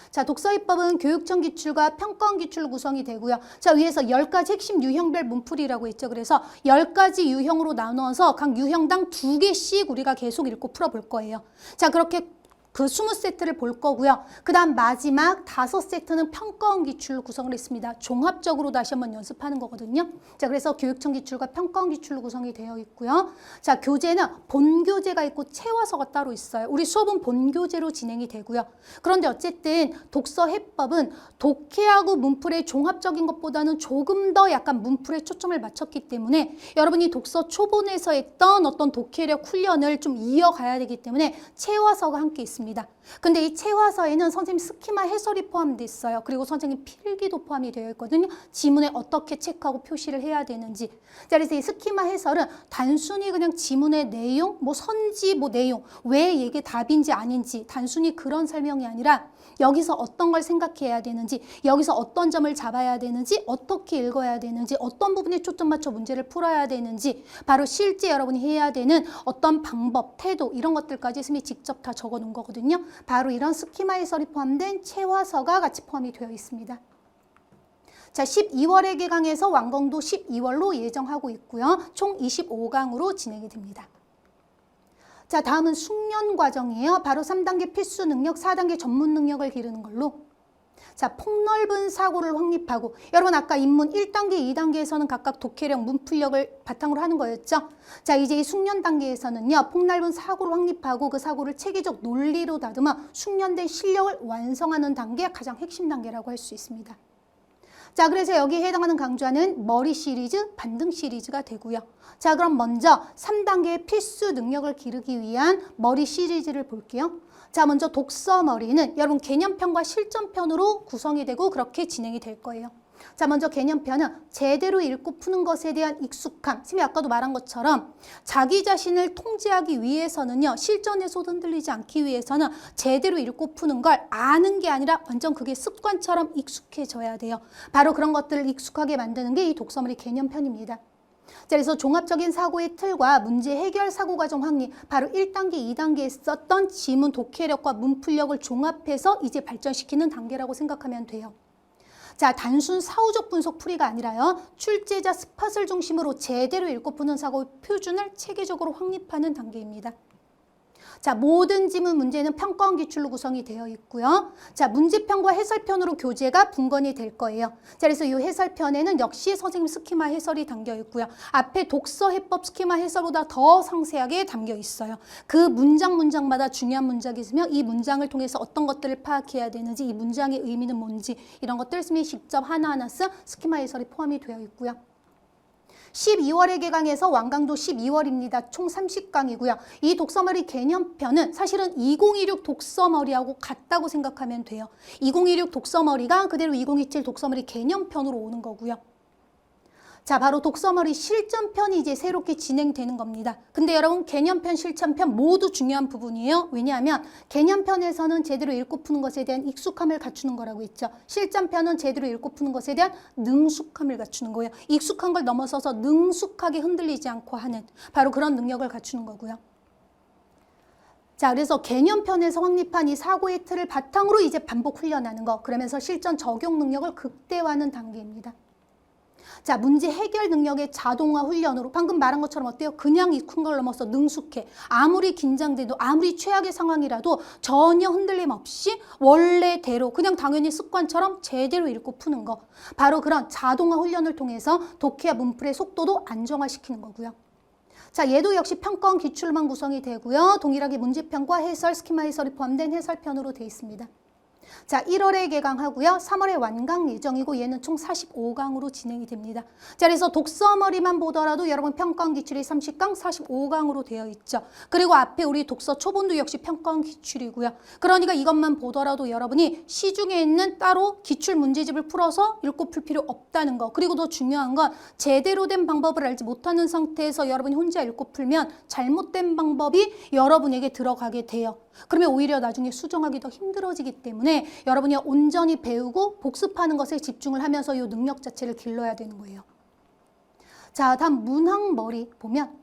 자, 독서해법은 교육청 기출과 평가원 기출로 구성이 되고요. 자, 위에서 10가지 핵심 유형별 문풀이라고 했죠. 그래서 10가지 유형으로 나누어서 각 유형당 2개씩 우리가 계속 읽고 풀어볼 거예요. 자, 그렇게 그 20세트를 볼 거고요. 그 다음 마지막 5세트는 평가원 기출로 구성을 했습니다. 종합적으로 다시 한번 연습하는 거거든요. 자, 그래서 교육청 기출과 평가원 기출로 구성이 되어 있고요. 자, 교재는 본교재가 있고 채화서가 따로 있어요. 우리 수업은 본교재로 진행이 되고요. 그런데 어쨌든 독서 해법은 독해하고 문풀의 종합적인 것보다는 조금 더 약간 문풀에 초점을 맞췄기 때문에 여러분이 독서 초본에서 했던 어떤 독해력 훈련을 좀 이어가야 되기 때문에 채화서가 함께 있습니다. 근데 이 채화서에는 선생님 스키마 해설이 포함되어 있어요. 그리고 선생님 필기도 포함이 되어 있거든요. 지문에 어떻게 체크하고 표시를 해야 되는지. 자, 그래서 이 스키마 해설은 단순히 그냥 지문의 내용, 뭐 선지, 뭐 내용, 왜 이게 답인지 아닌지 단순히 그런 설명이 아니라 여기서 어떤 걸 생각해야 되는지, 여기서 어떤 점을 잡아야 되는지, 어떻게 읽어야 되는지, 어떤 부분에 초점 맞춰 문제를 풀어야 되는지, 바로 실제 여러분이 해야 되는 어떤 방법, 태도 이런 것들까지 선생님이 직접 다 적어 놓은 거거든요. 바로 이런 스키마 해설이 포함된 채화서가 같이 포함이 되어 있습니다. 자, 12월에 개강해서 완공도 12월로 예정하고 있고요. 총 25강으로 진행이 됩니다. 자, 다음은 숙련 과정이에요. 바로 3단계 필수 능력, 4단계 전문 능력을 기르는 걸로. 자, 폭넓은 사고를 확립하고, 여러분 아까 입문 1단계, 2단계에서는 각각 독해력, 문풀력을 바탕으로 하는 거였죠. 자, 이제 이 숙련 단계에서는요, 폭넓은 사고를 확립하고 그 사고를 체계적 논리로 다듬어 숙련된 실력을 완성하는 단계가 가장 핵심 단계라고 할 수 있습니다. 자, 그래서 여기에 해당하는 강좌는 머리 시리즈, 반등 시리즈가 되고요. 자, 그럼 먼저 3단계의 필수 능력을 기르기 위한 머리 시리즈를 볼게요. 자, 먼저 독서 머리는 여러분 개념편과 실전편으로 구성이 되고 그렇게 진행이 될 거예요. 자, 먼저 개념편은 제대로 읽고 푸는 것에 대한 익숙함. 선생님이 아까도 말한 것처럼 자기 자신을 통제하기 위해서는요, 실전에서 흔들리지 않기 위해서는 제대로 읽고 푸는 걸 아는 게 아니라 완전 그게 습관처럼 익숙해져야 돼요. 바로 그런 것들을 익숙하게 만드는 게 이 독서머리 개념편입니다. 자, 그래서 종합적인 사고의 틀과 문제 해결 사고 과정 확립, 바로 1단계, 2단계에 썼던 지문 독해력과 문풀력을 종합해서 이제 발전시키는 단계라고 생각하면 돼요. 자, 단순 사후적 분석 풀이가 아니라요, 출제자 스팟을 중심으로 제대로 읽고 푸는 사고의 표준을 체계적으로 확립하는 단계입니다. 자, 모든 지문 문제는 평가원 기출로 구성이 되어 있고요. 자, 문제편과 해설편으로 교재가 분건이 될 거예요. 자, 그래서 이 해설편에는 역시 선생님 스키마 해설이 담겨 있고요. 앞에 독서 해법 스키마 해설보다 더 상세하게 담겨 있어요. 그 문장마다 중요한 문장이 있으면 이 문장을 통해서 어떤 것들을 파악해야 되는지, 이 문장의 의미는 뭔지 이런 것들 선생님이 직접 하나하나 쓴 스키마 해설이 포함이 되어 있고요. 12월에 개강해서 완강도 12월입니다. 총 30강이고요. 이 독서머리 개념편은 사실은 2016 독서머리하고 같다고 생각하면 돼요. 2016 독서머리가 그대로 2027 독서머리 개념편으로 오는 거고요. 자, 바로 독서머리 실전편이 이제 새롭게 진행되는 겁니다. 근데 여러분 개념편, 실전편 모두 중요한 부분이에요. 왜냐하면 개념편에서는 제대로 읽고 푸는 것에 대한 익숙함을 갖추는 거라고 했죠. 실전편은 제대로 읽고 푸는 것에 대한 능숙함을 갖추는 거예요. 익숙한 걸 넘어서서 능숙하게 흔들리지 않고 하는 바로 그런 능력을 갖추는 거고요. 자, 그래서 개념편에서 확립한 이 사고의 틀을 바탕으로 이제 반복 훈련하는 거, 그러면서 실전 적용 능력을 극대화하는 단계입니다. 자, 문제 해결 능력의 자동화 훈련으로 방금 말한 것처럼 어때요? 그냥 익힌 걸 넘어서 능숙해. 아무리 긴장돼도 아무리 최악의 상황이라도 전혀 흔들림 없이 원래대로 그냥 당연히 습관처럼 제대로 읽고 푸는 거. 바로 그런 자동화 훈련을 통해서 독해와 문풀의 속도도 안정화시키는 거고요. 자, 얘도 역시 평가원 기출만 구성이 되고요. 동일하게 문제편과 해설, 스키마 해설이 포함된 해설편으로 되어 있습니다. 자, 1월에 개강하고요. 3월에 완강 예정이고 얘는 총 45강으로 진행이 됩니다. 자, 그래서 독서머리만 보더라도 여러분 평가원 기출이 30강, 45강으로 되어 있죠. 그리고 앞에 우리 독서 초본도 역시 평가원 기출이고요. 그러니까 이것만 보더라도 여러분이 시중에 있는 따로 기출 문제집을 풀어서 읽고 풀 필요 없다는 거. 그리고 더 중요한 건 제대로 된 방법을 알지 못하는 상태에서 여러분이 혼자 읽고 풀면 잘못된 방법이 여러분에게 들어가게 돼요. 그러면 오히려 나중에 수정하기 더 힘들어지기 때문에 여러분이 온전히 배우고 복습하는 것에 집중을 하면서 이 능력 자체를 길러야 되는 거예요. 자, 다음 문학머리 보면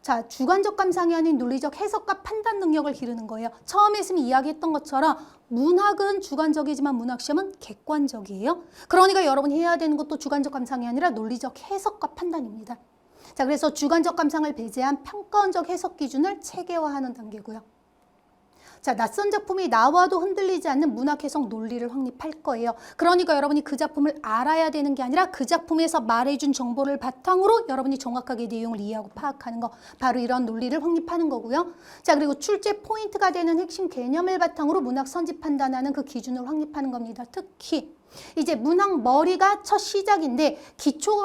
자, 주관적 감상이 아닌 논리적 해석과 판단 능력을 기르는 거예요. 처음에 있으면 이야기했던 것처럼 문학은 주관적이지만 문학시험은 객관적이에요. 그러니까 여러분이 해야 되는 것도 주관적 감상이 아니라 논리적 해석과 판단입니다. 자, 그래서 주관적 감상을 배제한 평가원적 해석 기준을 체계화하는 단계고요. 자, 낯선 작품이 나와도 흔들리지 않는 문학 해석 논리를 확립할 거예요. 그러니까 여러분이 그 작품을 알아야 되는 게 아니라 그 작품에서 말해준 정보를 바탕으로 여러분이 정확하게 내용을 이해하고 파악하는 거. 바로 이런 논리를 확립하는 거고요. 자, 그리고 출제 포인트가 되는 핵심 개념을 바탕으로 문학 선지 판단하는 그 기준을 확립하는 겁니다. 특히 이제 문학 머리가 첫 시작인데 기초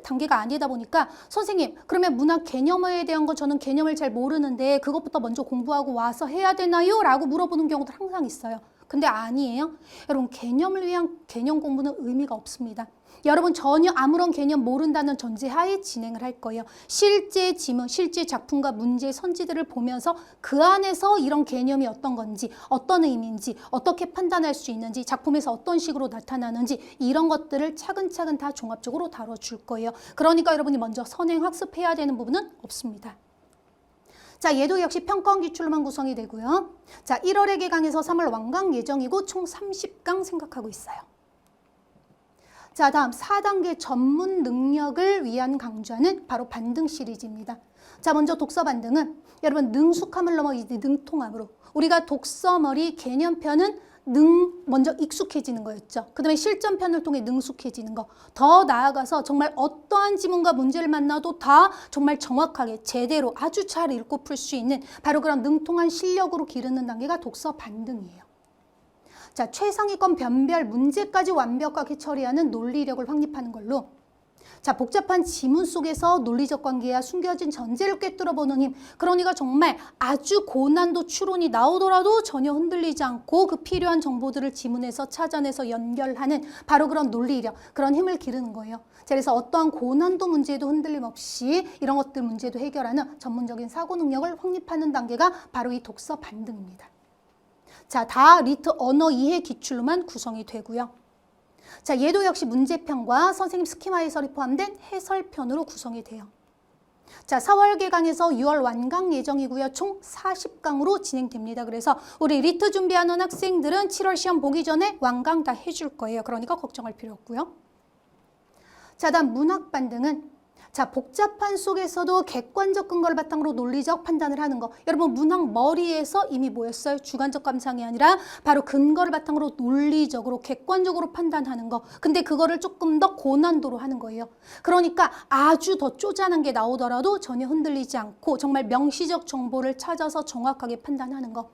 단계가 아니다 보니까 선생님 그러면 문학 개념에 대한 거 저는 개념을 잘 모르는데 그것부터 먼저 공부하고 와서 해야 되나요? 라고 물어보는 경우도 항상 있어요. 근데 아니에요. 여러분 개념을 위한 개념 공부는 의미가 없습니다. 여러분 전혀 아무런 개념 모른다는 전제하에 진행을 할 거예요. 실제 지문, 실제 작품과 문제의 선지들을 보면서 그 안에서 이런 개념이 어떤 건지, 어떤 의미인지, 어떻게 판단할 수 있는지, 작품에서 어떤 식으로 나타나는지 이런 것들을 차근차근 다 종합적으로 다뤄줄 거예요. 그러니까 여러분이 먼저 선행 학습해야 되는 부분은 없습니다. 자, 얘도 역시 평가원 기출로만 구성이 되고요. 자, 1월에 개강해서 3월 완강 예정이고 총 30강 생각하고 있어요. 자, 다음 4단계 전문 능력을 위한 강좌는 바로 반등 시리즈입니다. 자, 먼저 독서 반등은 여러분 능숙함을 넘어 이제 능통함으로 우리가 독서머리 개념편은 먼저 익숙해지는 거였죠. 그 다음에 실전편을 통해 능숙해지는 거. 더 나아가서 정말 어떠한 지문과 문제를 만나도 다 정말 정확하게 제대로 아주 잘 읽고 풀 수 있는 바로 그런 능통한 실력으로 기르는 단계가 독서 반등이에요. 자, 최상위권 변별 문제까지 완벽하게 처리하는 논리력을 확립하는 걸로 자, 복잡한 지문 속에서 논리적 관계와 숨겨진 전제를 꿰뚫어보는 힘. 그러니까 정말 아주 고난도 추론이 나오더라도 전혀 흔들리지 않고 그 필요한 정보들을 지문에서 찾아내서 연결하는 바로 그런 논리력, 그런 힘을 기르는 거예요. 자, 그래서 어떠한 고난도 문제에도 흔들림 없이 이런 것들 문제도 해결하는 전문적인 사고 능력을 확립하는 단계가 바로 이 독서 반등입니다. 자, 다 리트 언어 이해 기출로만 구성이 되고요. 자, 얘도 역시 문제편과 선생님 스키마 해설이 포함된 해설편으로 구성이 돼요. 자, 4월 개강에서 6월 완강 예정이고요. 총 40강으로 진행됩니다. 그래서 우리 리트 준비하는 학생들은 7월 시험 보기 전에 완강 다 해줄 거예요. 그러니까 걱정할 필요 없고요. 자, 다음 문학 반등은 자, 복잡한 속에서도 객관적 근거를 바탕으로 논리적 판단을 하는 거. 여러분 문학 머리에서 이미 뭐였어요? 주관적 감상이 아니라 바로 근거를 바탕으로 논리적으로 객관적으로 판단하는 거. 근데 그거를 조금 더 고난도로 하는 거예요. 그러니까 아주 더 쪼잔한 게 나오더라도 전혀 흔들리지 않고 정말 명시적 정보를 찾아서 정확하게 판단하는 거.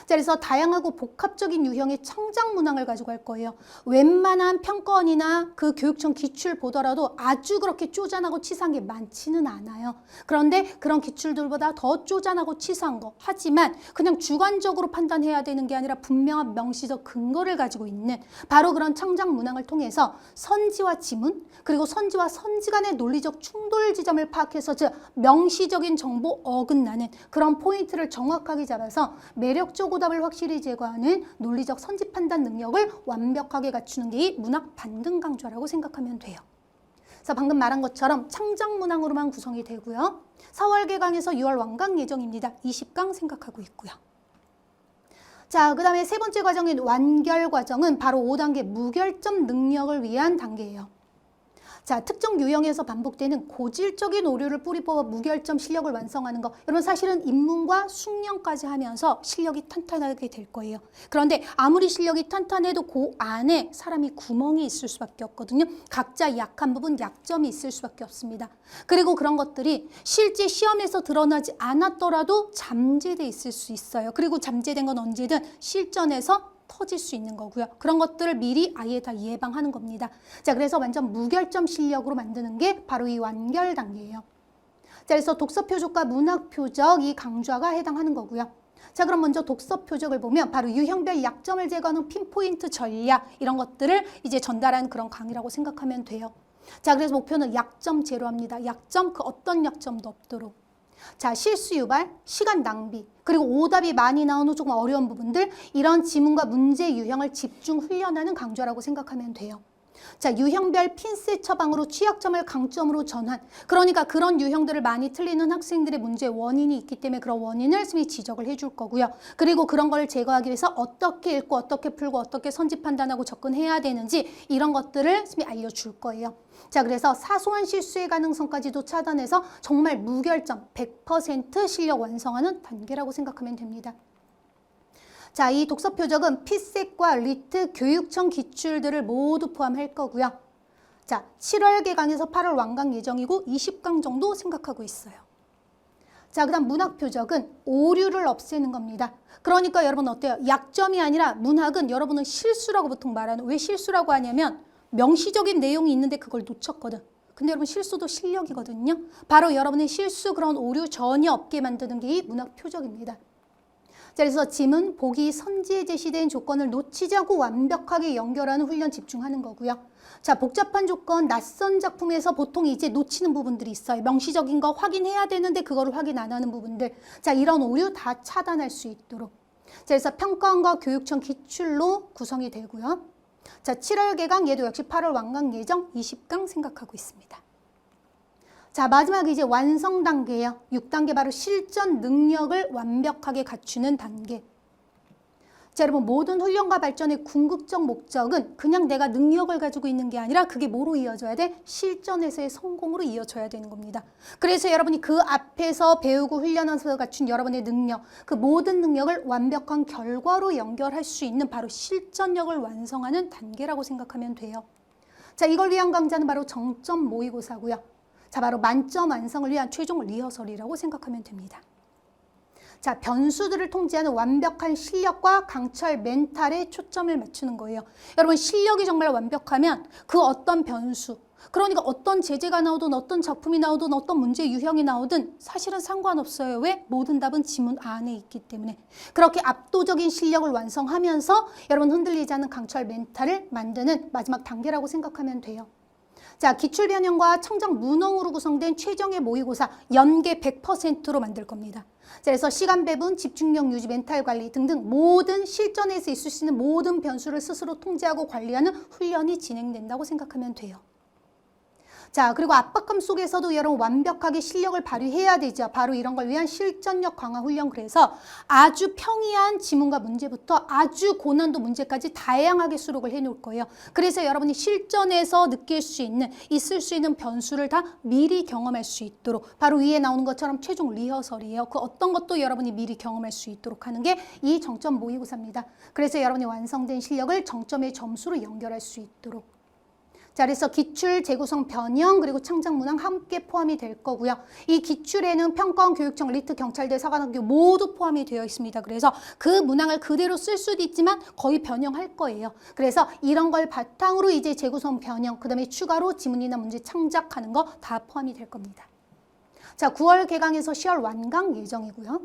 자, 그래서 다양하고 복합적인 유형의 창작 문항을 가지고 할 거예요. 웬만한 평가원이나 그 교육청 기출 보더라도 아주 그렇게 쪼잔하고 치사한 게 많지는 않아요. 그런데 그런 기출들보다 더 쪼잔하고 치사한 거. 하지만 그냥 주관적으로 판단해야 되는 게 아니라 분명한 명시적 근거를 가지고 있는 바로 그런 창작 문항을 통해서 선지와 지문, 그리고 선지와 선지 간의 논리적 충돌 지점을 파악해서 즉 명시적인 정보 어긋나는 그런 포인트를 정확하게 잡아서 매력적 오답을 확실히 제거하는 논리적 선지 판단 능력을 완벽하게 갖추는 게 이 문학 반등 강좌라고 생각하면 돼요. 그래서 방금 말한 것처럼 창작 문항으로만 구성이 되고요. 4월 개강에서 6월 완강 예정입니다. 20강 생각하고 있고요. 자, 그 다음에 세 번째 과정인 완결 과정은 바로 5단계 무결점 능력을 위한 단계예요. 자, 특정 유형에서 반복되는 고질적인 오류를 뿌리 뽑아 무결점 실력을 완성하는 거. 여러분 사실은 입문과 숙련까지 하면서 실력이 탄탄하게 될 거예요. 그런데 아무리 실력이 탄탄해도 그 안에 사람이 구멍이 있을 수밖에 없거든요. 각자 약한 부분, 약점이 있을 수밖에 없습니다. 그리고 그런 것들이 실제 시험에서 드러나지 않았더라도 잠재돼 있을 수 있어요. 그리고 잠재된 건 언제든 실전에서 터질 수 있는 거고요. 그런 것들을 미리 아예 다 예방하는 겁니다. 자, 그래서 완전 무결점 실력으로 만드는 게 바로 이 완결 단계예요. 자, 그래서 독서 표적과 문학 표적 이 강좌가 해당하는 거고요. 자, 그럼 먼저 독서 표적을 보면 바로 유형별 약점을 제거하는 핀포인트 전략 이런 것들을 이제 전달하는 그런 강의라고 생각하면 돼요. 자, 그래서 목표는 약점 제로합니다. 약점, 그 어떤 약점도 없도록. 자, 실수 유발, 시간 낭비, 그리고 오답이 많이 나오는 조금 어려운 부분들, 이런 지문과 문제 유형을 집중 훈련하는 강좌라고 생각하면 돼요. 자, 유형별 핀셋 처방으로 취약점을 강점으로 전환. 그러니까 그런 유형들을 많이 틀리는 학생들의 문제의 원인이 있기 때문에 그런 원인을 쌤이 지적을 해줄 거고요. 그리고 그런 걸 제거하기 위해서 어떻게 읽고 어떻게 풀고 어떻게 선지 판단하고 접근해야 되는지 이런 것들을 쌤이 알려줄 거예요. 자, 그래서 사소한 실수의 가능성까지도 차단해서 정말 무결점 100% 실력 완성하는 단계라고 생각하면 됩니다. 자, 이 독서 표적은 피셋과 리트, 교육청 기출들을 모두 포함할 거고요. 자, 7월 개강에서 8월 완강 예정이고 20강 정도 생각하고 있어요. 자, 그 다음 문학 표적은 오류를 없애는 겁니다. 그러니까 여러분 어때요? 약점이 아니라 문학은 여러분은 실수라고 보통 말하는, 왜 실수라고 하냐면 명시적인 내용이 있는데 그걸 놓쳤거든. 근데 여러분 실수도 실력이거든요. 바로 여러분의 실수, 그런 오류 전혀 없게 만드는 게 이 문학 표적입니다. 자, 그래서 지문, 보기, 선지에 제시된 조건을 놓치지 않고 완벽하게 연결하는 훈련 집중하는 거고요. 자, 복잡한 조건, 낯선 작품에서 보통 이제 놓치는 부분들이 있어요. 명시적인 거 확인해야 되는데 그거를 확인 안 하는 부분들. 자, 이런 오류 다 차단할 수 있도록. 자, 그래서 평가원과 교육청 기출로 구성이 되고요. 자, 7월 개강, 얘도 역시 8월 완강 예정 20강 생각하고 있습니다. 자, 마지막 이제 완성 단계예요. 6단계 바로 실전 능력을 완벽하게 갖추는 단계. 자, 여러분 모든 훈련과 발전의 궁극적 목적은 그냥 내가 능력을 가지고 있는 게 아니라 그게 뭐로 이어져야 돼? 실전에서의 성공으로 이어져야 되는 겁니다. 그래서 여러분이 그 앞에서 배우고 훈련하면서 갖춘 여러분의 능력, 그 모든 능력을 완벽한 결과로 연결할 수 있는 바로 실전력을 완성하는 단계라고 생각하면 돼요. 자, 이걸 위한 강좌는 바로 정점 모의고사고요. 자, 바로 만점 완성을 위한 최종 리허설이라고 생각하면 됩니다. 자, 변수들을 통제하는 완벽한 실력과 강철 멘탈에 초점을 맞추는 거예요. 여러분 실력이 정말 완벽하면 그 어떤 변수, 그러니까 어떤 제재가 나오든 어떤 작품이 나오든 어떤 문제 유형이 나오든 사실은 상관없어요. 왜? 모든 답은 지문 안에 있기 때문에. 그렇게 압도적인 실력을 완성하면서 여러분 흔들리지 않는 강철 멘탈을 만드는 마지막 단계라고 생각하면 돼요. 자, 기출변형과 청정 문항으로 구성된 최종의 모의고사 연계 100%로 만들 겁니다. 자, 그래서 시간 배분, 집중력 유지, 멘탈 관리 등등 모든 실전에서 있을 수 있는 모든 변수를 스스로 통제하고 관리하는 훈련이 진행된다고 생각하면 돼요. 자, 그리고 압박감 속에서도 여러분 완벽하게 실력을 발휘해야 되죠. 바로 이런 걸 위한 실전력 강화 훈련. 그래서 아주 평이한 지문과 문제부터 아주 고난도 문제까지 다양하게 수록을 해놓을 거예요. 그래서 여러분이 실전에서 느낄 수 있는, 있을 수 있는 변수를 다 미리 경험할 수 있도록 바로 위에 나오는 것처럼 최종 리허설이에요. 그 어떤 것도 여러분이 미리 경험할 수 있도록 하는 게 이 정점 모의고사입니다. 그래서 여러분이 완성된 실력을 정점의 점수로 연결할 수 있도록. 자, 그래서 기출, 재구성, 변형, 그리고 창작 문항 함께 포함이 될 거고요. 이 기출에는 평가원, 교육청, 리트, 경찰대, 사관학교 모두 포함이 되어 있습니다. 그래서 그 문항을 그대로 쓸 수도 있지만 거의 변형할 거예요. 그래서 이런 걸 바탕으로 이제 재구성, 변형, 그 다음에 추가로 지문이나 문제 창작하는 거 다 포함이 될 겁니다. 자, 9월 개강에서 10월 완강 예정이고요.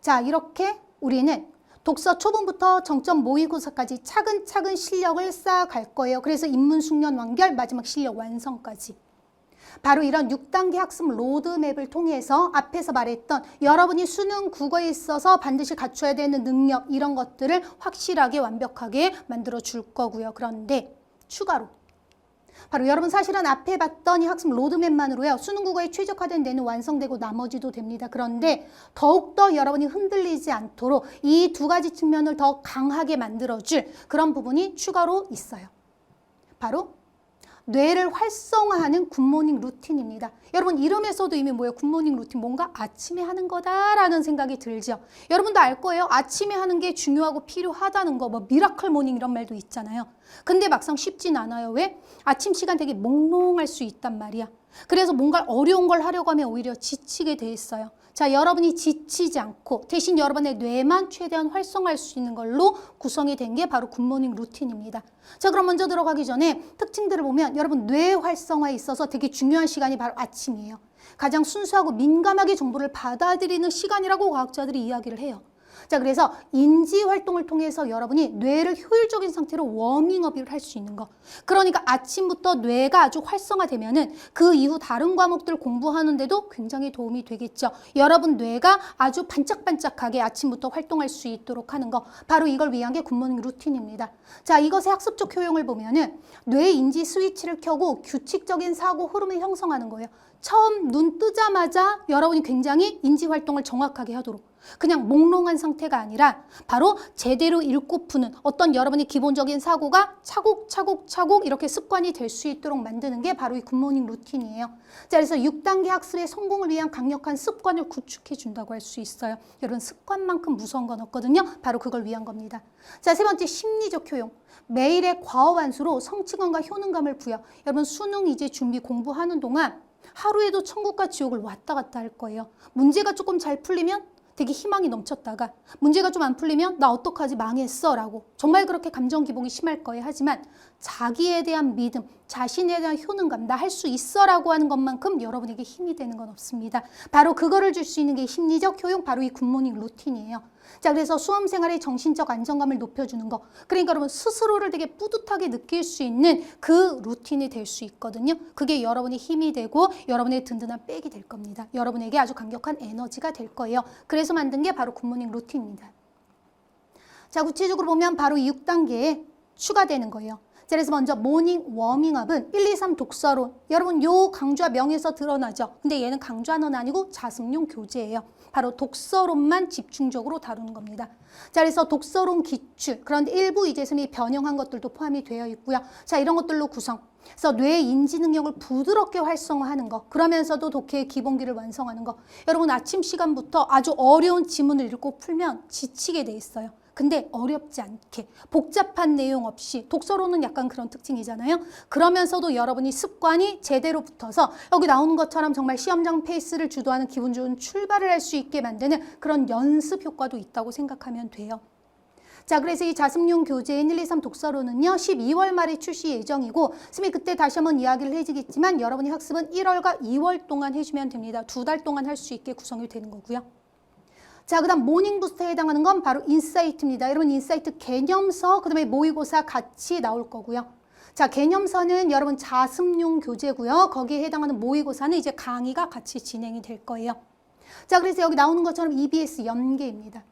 자, 이렇게 우리는 독서 초본부터 정점 모의고사까지 차근차근 실력을 쌓아갈 거예요. 그래서 인문 숙련 완결, 마지막 실력 완성까지. 바로 이런 6단계 학습 로드맵을 통해서 앞에서 말했던 여러분이 수능 국어에 있어서 반드시 갖춰야 되는 능력, 이런 것들을 확실하게 완벽하게 만들어 줄 거고요. 그런데 추가로 바로 여러분 사실은 앞에 봤던 이 학습 로드맵만으로요. 수능 국어에 최적화된 내는 완성되고 나머지도 됩니다. 그런데 더욱더 여러분이 흔들리지 않도록 이 두 가지 측면을 더 강하게 만들어줄 그런 부분이 추가로 있어요. 바로 뇌를 활성화하는 굿모닝 루틴입니다. 여러분 이름에서도 이미 뭐예요? 굿모닝 루틴, 뭔가 아침에 하는 거다라는 생각이 들죠. 여러분도 알 거예요. 아침에 하는 게 중요하고 필요하다는 거, 뭐 미라클 모닝 이런 말도 있잖아요. 근데 막상 쉽진 않아요. 왜? 아침 시간 되게 몽롱할 수 있단 말이야. 그래서 뭔가 어려운 걸 하려고 하면 오히려 지치게 돼 있어요. 자, 여러분이 지치지 않고 대신 여러분의 뇌만 최대한 활성화할 수 있는 걸로 구성이 된 게 바로 굿모닝 루틴입니다. 자, 그럼 먼저 들어가기 전에 특징들을 보면 여러분 뇌 활성화에 있어서 되게 중요한 시간이 바로 아침이에요. 가장 순수하고 민감하게 정보를 받아들이는 시간이라고 과학자들이 이야기를 해요. 자, 그래서 인지 활동을 통해서 여러분이 뇌를 효율적인 상태로 워밍업을 할 수 있는 거. 그러니까 아침부터 뇌가 아주 활성화되면은 그 이후 다른 과목들 공부하는데도 굉장히 도움이 되겠죠. 여러분 뇌가 아주 반짝반짝하게 아침부터 활동할 수 있도록 하는 거. 바로 이걸 위한 게 굿모닝 루틴입니다. 자, 이것의 학습적 효용을 보면은 뇌 인지 스위치를 켜고 규칙적인 사고 흐름을 형성하는 거예요. 처음 눈 뜨자마자 여러분이 굉장히 인지 활동을 정확하게 하도록. 그냥 몽롱한 상태가 아니라 바로 제대로 읽고 푸는 어떤 여러분의 기본적인 사고가 차곡차곡 이렇게 습관이 될 수 있도록 만드는 게 바로 이 굿모닝 루틴이에요. 자, 그래서 6단계 학습의 성공을 위한 강력한 습관을 구축해 준다고 할 수 있어요. 여러분 습관만큼 무서운 건 없거든요. 바로 그걸 위한 겁니다. 자, 세 번째 심리적 효용. 매일의 과업완수로 성취감과 효능감을 부여. 여러분 수능 이제 준비 공부하는 동안 하루에도 천국과 지옥을 왔다 갔다 할 거예요. 문제가 조금 잘 풀리면 되게 희망이 넘쳤다가 문제가 좀 안 풀리면 나 어떡하지 망했어 라고 정말 그렇게 감정 기복이 심할 거예요. 하지만 자기에 대한 믿음, 자신에 대한 효능감, 나 할 수 있어 라고 하는 것만큼 여러분에게 힘이 되는 건 없습니다. 바로 그거를 줄 수 있는 게 심리적 효용, 바로 이 굿모닝 루틴이에요. 자, 그래서 수험생활의 정신적 안정감을 높여주는 거. 그러니까 여러분 스스로를 되게 뿌듯하게 느낄 수 있는 그 루틴이 될 수 있거든요. 그게 여러분의 힘이 되고 여러분의 든든한 백이 될 겁니다. 여러분에게 아주 강력한 에너지가 될 거예요. 그래서 만든 게 바로 굿모닝 루틴입니다. 자, 구체적으로 보면 바로 6단계에 추가되는 거예요. 자, 그래서 먼저 모닝 워밍업은 1, 2, 3 독서론. 여러분 요 강좌 명에서 드러나죠. 근데 얘는 강좌는 아니고 자습용 교재예요. 바로 독서론만 집중적으로 다루는 겁니다. 자, 그래서 독서론 기출, 그런데 일부 이재쌤이 변형한 것들도 포함이 되어 있고요. 자, 이런 것들로 구성. 그래서 뇌 인지 능력을 부드럽게 활성화하는 거, 그러면서도 독해의 기본기를 완성하는 거. 여러분 아침 시간부터 아주 어려운 지문을 읽고 풀면 지치게 돼 있어요. 근데 어렵지 않게 복잡한 내용 없이, 독서로는 약간 그런 특징이잖아요. 그러면서도 여러분이 습관이 제대로 붙어서 여기 나오는 것처럼 정말 시험장 페이스를 주도하는 기분 좋은 출발을 할 수 있게 만드는 그런 연습 효과도 있다고 생각하면 돼요. 자, 그래서 이 자습용 교재인 1, 2, 3 독서로는요 12월 말에 출시 예정이고, 쌤이 그때 다시 한번 이야기를 해주겠지만 여러분이 학습은 1월과 2월 동안 해주면 됩니다. 2달 동안 할 수 있게 구성이 되는 거고요. 자, 그 다음 모닝 부스터에 해당하는 건 바로 인사이트입니다. 여러분 인사이트 개념서, 그 다음에 모의고사 같이 나올 거고요. 자, 개념서는 여러분 자습용 교재고요. 거기에 해당하는 모의고사는 이제 강의가 같이 진행이 될 거예요. 자, 그래서 여기 나오는 것처럼 EBS 연계입니다.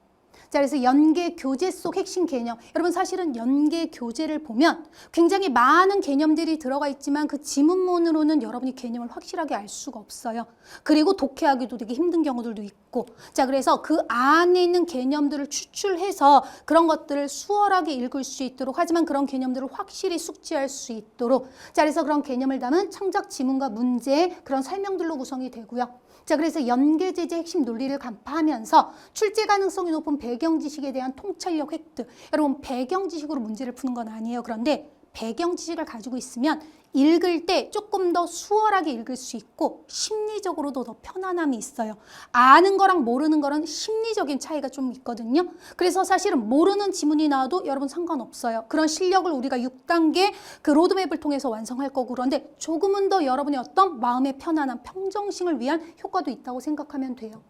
자, 그래서 연계 교재 속 핵심 개념. 여러분 사실은 연계 교재를 보면 굉장히 많은 개념들이 들어가 있지만 그 지문문으로는 여러분이 개념을 확실하게 알 수가 없어요. 그리고 독해하기도 되게 힘든 경우들도 있고. 자, 그래서 그 안에 있는 개념들을 추출해서 그런 것들을 수월하게 읽을 수 있도록, 하지만 그런 개념들을 확실히 숙지할 수 있도록. 자, 그래서 그런 개념을 담은 창작 지문과 문제, 그런 설명들로 구성이 되고요. 자, 그래서 연계제재 핵심 논리를 간파하면서 출제 가능성이 높은 배경 지식에 대한 통찰력 획득. 여러분 배경 지식으로 문제를 푸는 건 아니에요. 그런데 배경 지식을 가지고 있으면 읽을 때 조금 더 수월하게 읽을 수 있고 심리적으로도 더 편안함이 있어요. 아는 거랑 모르는 거랑 심리적인 차이가 좀 있거든요. 그래서 사실은 모르는 지문이 나와도 여러분 상관없어요. 그런 실력을 우리가 6단계 그 로드맵을 통해서 완성할 거고, 그런데 조금은 더 여러분의 어떤 마음의 편안함, 평정심을 위한 효과도 있다고 생각하면 돼요.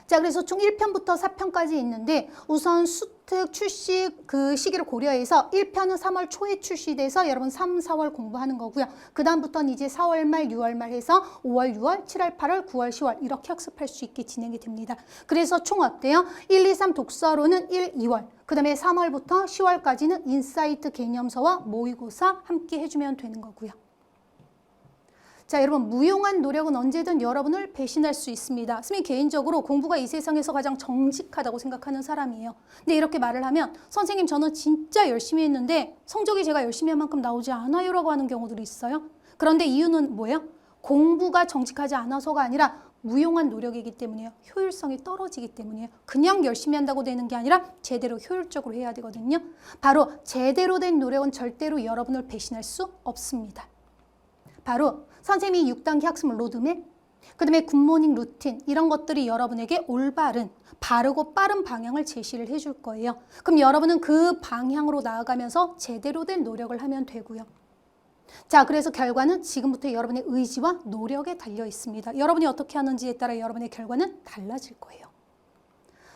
자, 그래서 총 1편부터 4편까지 있는데 우선 수특 출시 그 시기를 고려해서 1편은 3월 초에 출시돼서 여러분 3, 4월 공부하는 거고요. 그 다음부터는 이제 4월 말, 6월 말 해서 5월, 6월, 7월, 8월, 9월, 10월 이렇게 학습할 수 있게 진행이 됩니다. 그래서 총 어때요? 1, 2, 3 독서로는 1, 2월, 그 다음에 3월부터 10월까지는 인사이트 개념서와 모의고사 함께 해주면 되는 거고요. 자, 여러분 무용한 노력은 언제든 여러분을 배신할 수 있습니다. 선생님 개인적으로 공부가 이 세상에서 가장 정직하다고 생각하는 사람이에요. 근데 이렇게 말을 하면 선생님 저는 진짜 열심히 했는데 성적이 제가 열심히 한 만큼 나오지 않아요 라고 하는 경우들이 있어요. 그런데 이유는 뭐예요? 공부가 정직하지 않아서가 아니라 무용한 노력이기 때문이에요. 효율성이 떨어지기 때문이에요. 그냥 열심히 한다고 되는 게 아니라 제대로 효율적으로 해야 되거든요. 바로 제대로 된 노력은 절대로 여러분을 배신할 수 없습니다. 바로 선생님이 6단계 학습 로드맵, 그 다음에 굿모닝 루틴 이런 것들이 여러분에게 올바른 바르고 빠른 방향을 제시를 해줄 거예요. 그럼 여러분은 그 방향으로 나아가면서 제대로 된 노력을 하면 되고요. 자, 그래서 결과는 지금부터 여러분의 의지와 노력에 달려 있습니다. 여러분이 어떻게 하는지에 따라 여러분의 결과는 달라질 거예요.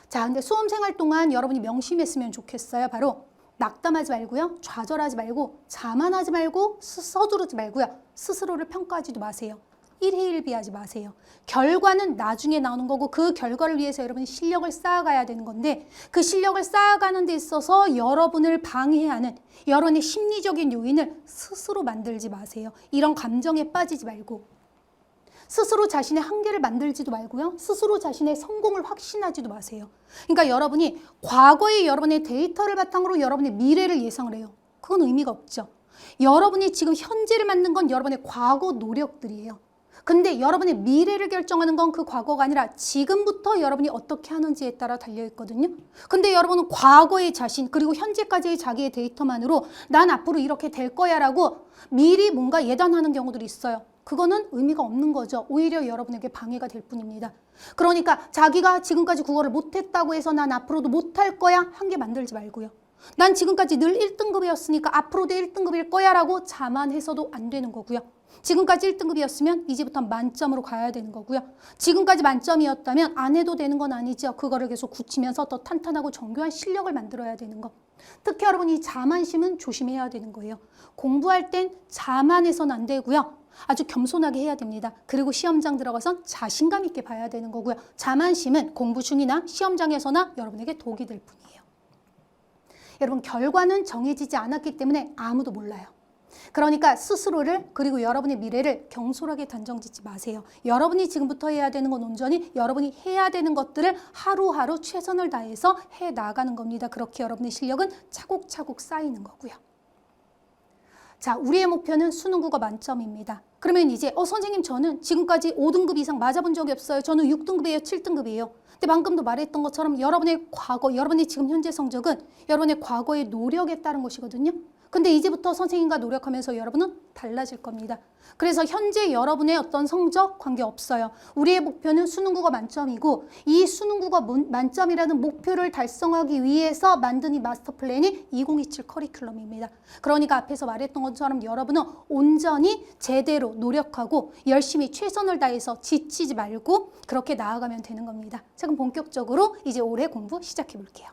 자, 근데 수험생활 동안 여러분이 명심했으면 좋겠어요. 바로 낙담하지 말고요. 좌절하지 말고 자만하지 말고 서두르지 말고요. 스스로를 평가하지도 마세요. 일희일비하지 마세요. 결과는 나중에 나오는 거고 그 결과를 위해서 여러분이 실력을 쌓아가야 되는 건데 그 실력을 쌓아가는 데 있어서 여러분을 방해하는 여러분의 심리적인 요인을 스스로 만들지 마세요. 이런 감정에 빠지지 말고 스스로 자신의 한계를 만들지도 말고요. 스스로 자신의 성공을 확신하지도 마세요. 그러니까 여러분이 과거의 여러분의 데이터를 바탕으로 여러분의 미래를 예상을 해요. 그건 의미가 없죠. 여러분이 지금 현재를 만든 건 여러분의 과거 노력들이에요. 근데 여러분의 미래를 결정하는 건 그 과거가 아니라 지금부터 여러분이 어떻게 하는지에 따라 달려있거든요. 근데 여러분은 과거의 자신 그리고 현재까지의 자기의 데이터만으로 난 앞으로 이렇게 될 거야 라고 미리 뭔가 예단하는 경우들이 있어요. 그거는 의미가 없는 거죠. 오히려 여러분에게 방해가 될 뿐입니다. 그러니까 자기가 지금까지 국어를 못했다고 해서 난 앞으로도 못할 거야 한계 만들지 말고요. 난 지금까지 늘 1등급이었으니까 앞으로도 1등급일 거야 라고 자만해서도 안 되는 거고요. 지금까지 1등급이었으면 이제부터 만점으로 가야 되는 거고요. 지금까지 만점이었다면 안 해도 되는 건 아니죠. 그거를 계속 굳히면서 더 탄탄하고 정교한 실력을 만들어야 되는 거. 특히 여러분 이 자만심은 조심해야 되는 거예요. 공부할 땐 자만해서는 안 되고요. 아주 겸손하게 해야 됩니다. 그리고 시험장 들어가선 자신감 있게 봐야 되는 거고요. 자만심은 공부 중이나 시험장에서나 여러분에게 독이 될 뿐이에요. 여러분 결과는 정해지지 않았기 때문에 아무도 몰라요. 그러니까 스스로를 그리고 여러분의 미래를 경솔하게 단정짓지 마세요. 여러분이 지금부터 해야 되는 건 온전히 여러분이 해야 되는 것들을 하루하루 최선을 다해서 해 나가는 겁니다. 그렇게 여러분의 실력은 차곡차곡 쌓이는 거고요. 자, 우리의 목표는 수능 국어 만점입니다. 그러면 이제 선생님 저는 지금까지 5등급 이상 맞아본 적이 없어요. 저는 6등급이에요. 7등급이에요. 근데 방금도 말했던 것처럼 여러분의 과거, 여러분의 지금 현재 성적은 여러분의 과거의 노력에 따른 것이거든요. 근데 이제부터 선생님과 노력하면서 여러분은 달라질 겁니다. 그래서 현재 여러분의 어떤 성적 관계없어요. 우리의 목표는 수능 국어 만점이고 이 수능 국어 만점이라는 목표를 달성하기 위해서 만든 이 마스터 플랜이 2027 커리큘럼입니다. 그러니까 앞에서 말했던 것처럼 여러분은 온전히 제대로 노력하고 열심히 최선을 다해서 지치지 말고 그렇게 나아가면 되는 겁니다. 자, 그럼 본격적으로 이제 올해 공부 시작해 볼게요.